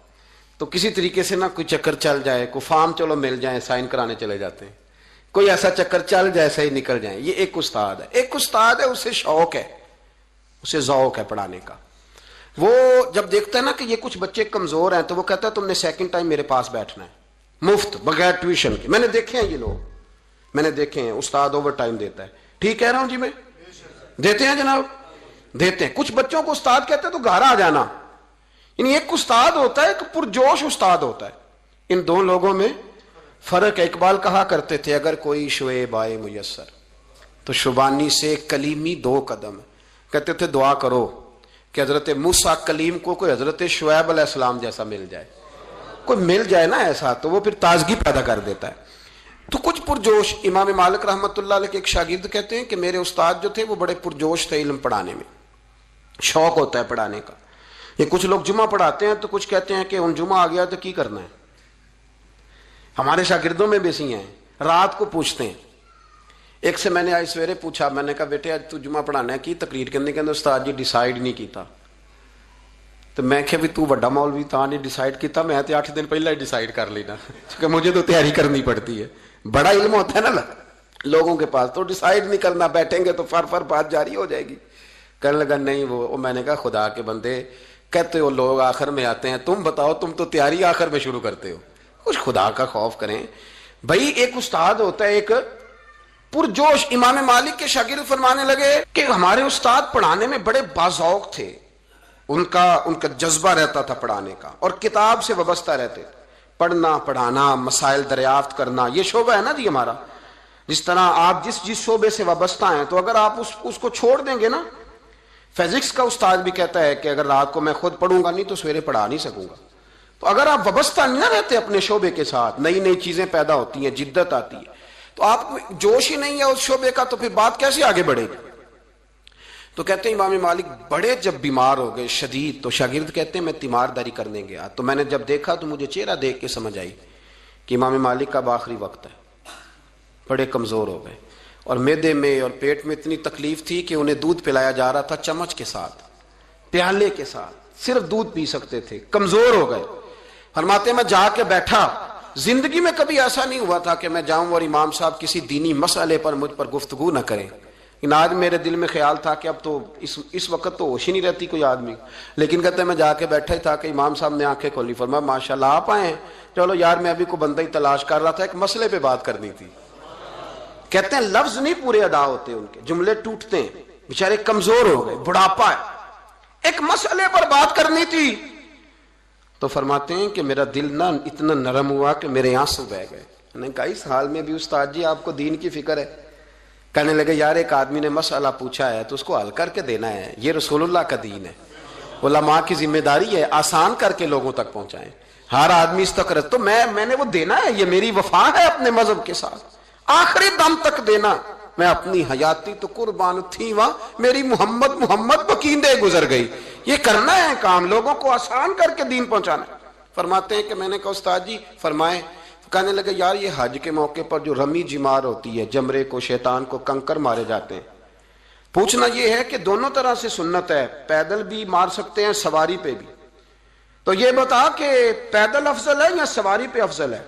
تو کسی طریقے سے نا کوئی چکر چل جائے, کوئی فارم چلو مل جائیں, سائن کرانے چلے جاتے ہیں, کوئی ایسا چکر چل جائے صحیح نکل جائیں. یہ ایک استاد ہے. ایک استاد ہے اسے شوق ہے, اسے ذوق ہے پڑھانے کا. وہ جب دیکھتا ہے نا کہ یہ کچھ بچے کمزور ہیں تو وہ کہتا ہے تم نے سیکنڈ ٹائم میرے پاس بیٹھنا ہے, مفت بغیر ٹیوشن کے. میں نے دیکھے ہیں یہ لوگ, میں نے دیکھے ہیں. استاد اوور ٹائم دیتا ہے. ٹھیک کہہ رہا ہوں جی میں؟ دیتے ہیں جناب, دیتے ہیں. کچھ بچوں کو استاد کہتے ہیں تو گھر آ جانا. یعنی ایک استاد ہوتا ہے, ایک پرجوش استاد ہوتا ہے. ان 2 لوگوں میں فرق ہے. اقبال کہا کرتے تھے اگر کوئی شعیب آئے میسر تو شبانی سے کلیمی 2 قدم. کہتے تھے دعا کرو کہ حضرت موسیٰ کلیم کو کوئی حضرت شعیب علیہ السلام جیسا مل جائے, کوئی مل جائے نا ایسا, تو وہ پھر تازگی پیدا کر دیتا ہے. تو کچھ پرجوش. امام مالک رحمۃ اللہ علیہ کے ایک شاگرد کہتے ہیں کہ میرے استاد جو تھے وہ بڑے پرجوش تھے علم پڑھانے میں, شوق ہوتا ہے پڑھانے کا. یہ کچھ لوگ جمعہ پڑھاتے ہیں تو کچھ کہتے ہیں کہ ان جمعہ آ گیا تو کی کرنا ہے. ہمارے شاگردوں میں بھی ایسی ہیں, رات کو پوچھتے ہیں. ایک سے میں نے آج سویرے پوچھا, میں نے کہا بیٹے آج تو جمعہ پڑھانا ہے کی تقریر کرنے کے اندر استاد جی ڈیسائیڈ نہیں کیتا. تو میں کہ بھی تو بڑا مولوی تھا نہیں ڈیسائیڈ کیتا, میں تو 8 دن پہلے ہی ڈیسائیڈ کر لینا, کیونکہ مجھے تو تیاری کرنی پڑتی ہے. بڑا علم ہوتا ہے نا لوگوں کے پاس, تو ڈیسائیڈ نہیں کرنا, بیٹھیں گے تو فر بات جاری ہو جائے گی. کہنے لگا نہیں وہ میں نے کہا خدا کے بندے کہتے ہو لوگ آخر میں آتے ہیں, تم بتاؤ تم تو تیاری آخر میں شروع کرتے ہو. کچھ خدا کا خوف کریں بھائی. ایک استاد ہوتا ہے ایک پرجوش. امام مالک کے شاگرد فرمانے لگے کہ ہمارے استاد پڑھانے میں بڑے باذوق تھے, ان کا جذبہ رہتا تھا پڑھانے کا, اور کتاب سے وابستہ رہتے تھے. پڑھنا پڑھانا, مسائل دریافت کرنا, یہ شعبہ ہے نا جی ہمارا. جس طرح آپ جس شعبے سے وابستہ ہیں, تو اگر آپ اس کو چھوڑ دیں گے نا. فزکس کا استاد بھی کہتا ہے کہ اگر رات کو میں خود پڑھوں گا نہیں تو سویرے پڑھا نہیں سکوں گا. تو اگر آپ وابستہ نہیں نہ رہتے اپنے شعبے کے ساتھ, نئی نئی چیزیں پیدا ہوتی ہیں, جدت آتی ہے, تو آپ کو جوش ہی نہیں ہے اس شعبے کا, تو پھر بات کیسے آگے بڑھے گی. تو کہتے ہیں امام مالک بڑے جب بیمار ہو گئے شدید, تو شاگرد کہتے ہیں میں تیمارداری کرنے گیا, تو میں نے جب دیکھا تو مجھے چہرہ دیکھ کے سمجھ آئی کہ امام مالک کا آخری وقت ہے. بڑے کمزور ہو گئے, اور معدے میں اور پیٹ میں اتنی تکلیف تھی کہ انہیں دودھ پلایا جا رہا تھا چمچ کے ساتھ, پیالے کے ساتھ, صرف دودھ پی سکتے تھے, کمزور ہو گئے. فرماتے میں جا کے بیٹھا زندگی میں کبھی ایسا نہیں ہوا تھا کہ میں جاؤں اور امام صاحب کسی دینی مسئلے پر مجھ پر گفتگو نہ کریں، لیکن آج میرے دل میں خیال تھا کہ اب تو اس وقت تو ہوش ہی نہیں رہتی کوئی آدمی، لیکن کہتے ہیں میں جا کے بیٹھا ہی تھا کہ امام صاحب نے آنکھیں کھولی، فرمایا ماشاءاللہ آپ آئے ہیں، چلو یار میں ابھی کو بندہ ہی تلاش کر رہا تھا، ایک مسئلے پہ بات کرنی تھی۔ کہتے ہیں لفظ نہیں پورے ادا ہوتے، ان کے جملے ٹوٹتے ہیں، بیچارے کمزور ہو گئے، بڑھاپا ہے، ایک مسئلے پر بات کرنی تھی، تو فرماتے ہیں کہ میرا دل نہ اتنا نرم ہوا کہ میرے آنسو بہہ گئے۔ میں نے کہا اس حال میں بھی استاد جی آپ کو دین کی فکر ہے؟ کہنے لگے یار ایک آدمی نے مسئلہ پوچھا ہے تو اس کو حل کر کے دینا ہے، یہ رسول اللہ کا دین ہے، علماء کی ذمہ داری ہے آسان کر کے لوگوں تک پہنچائیں، ہر آدمی اس تک تو میں نے وہ دینا ہے، یہ میری وفا ہے اپنے مذہب کے ساتھ، آخری دم تک دینا، میں اپنی حیاتی تو قربان تھی وہاں، میری محمد بکیندے گزر گئی، یہ کرنا ہے کام، لوگوں کو آسان کر کے دین پہنچانا۔ فرماتے ہیں کہ میں نے کہا استاد جی فرمائیں، کہنے لگے یار یہ حج کے موقع پر جو رمی جمار ہوتی ہے، جمرے کو شیطان کو کنکر مارے جاتے ہیں، پوچھنا یہ ہے کہ دونوں طرح سے سنت ہے، پیدل بھی مار سکتے ہیں سواری پہ بھی، تو یہ بتا کہ پیدل افضل ہے یا سواری پہ افضل ہے؟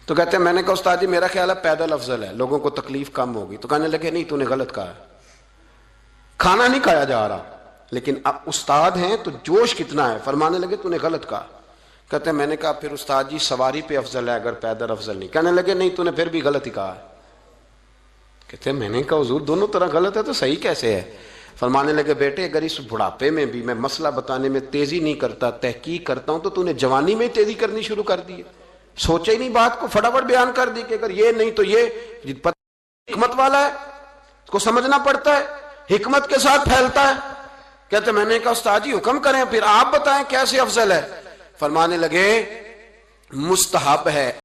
تو کہتے ہیں میں نے کہا استاد جی میرا خیال ہے پیدل افضل ہے، لوگوں کو تکلیف کم ہوگی۔ تو کہنے لگے نہیں تو نے غلط کہا ہے، کھانا نہیں کھایا جا رہا، لیکن اب استاد ہیں تو جوش کتنا ہے، فرمانے لگے تو نے غلط کہا۔ کہتے ہیں میں نے کہا پھر استاد جی سواری پہ افضل ہے اگر پیدل افضل نہیں؟ کہنے لگے نہیں تو نے پھر بھی غلط ہی کہا ہے۔ کہتے ہیں میں نے کہا حضور دونوں طرح غلط ہے تو صحیح کیسے ہے؟ فرمانے لگے بیٹے اگر اس بڑھاپے میں بھی میں مسئلہ بتانے میں تیزی نہیں کرتا، تحقیق کرتا ہوں، تو نے جوانی میں تیزی کرنی شروع کر دی ہے، سوچے ہی نہیں بات کو، فٹافٹ بیان کر دی کہ اگر یہ نہیں تو یہ، حکمت والا ہے، اس کو سمجھنا پڑتا ہے، حکمت کے ساتھ پھیلتا ہے۔ کہتے میں نے کہا استاد جی حکم کریں، پھر آپ بتائیں کیسے افضل ہے؟ فرمانے لگے مستحب ہے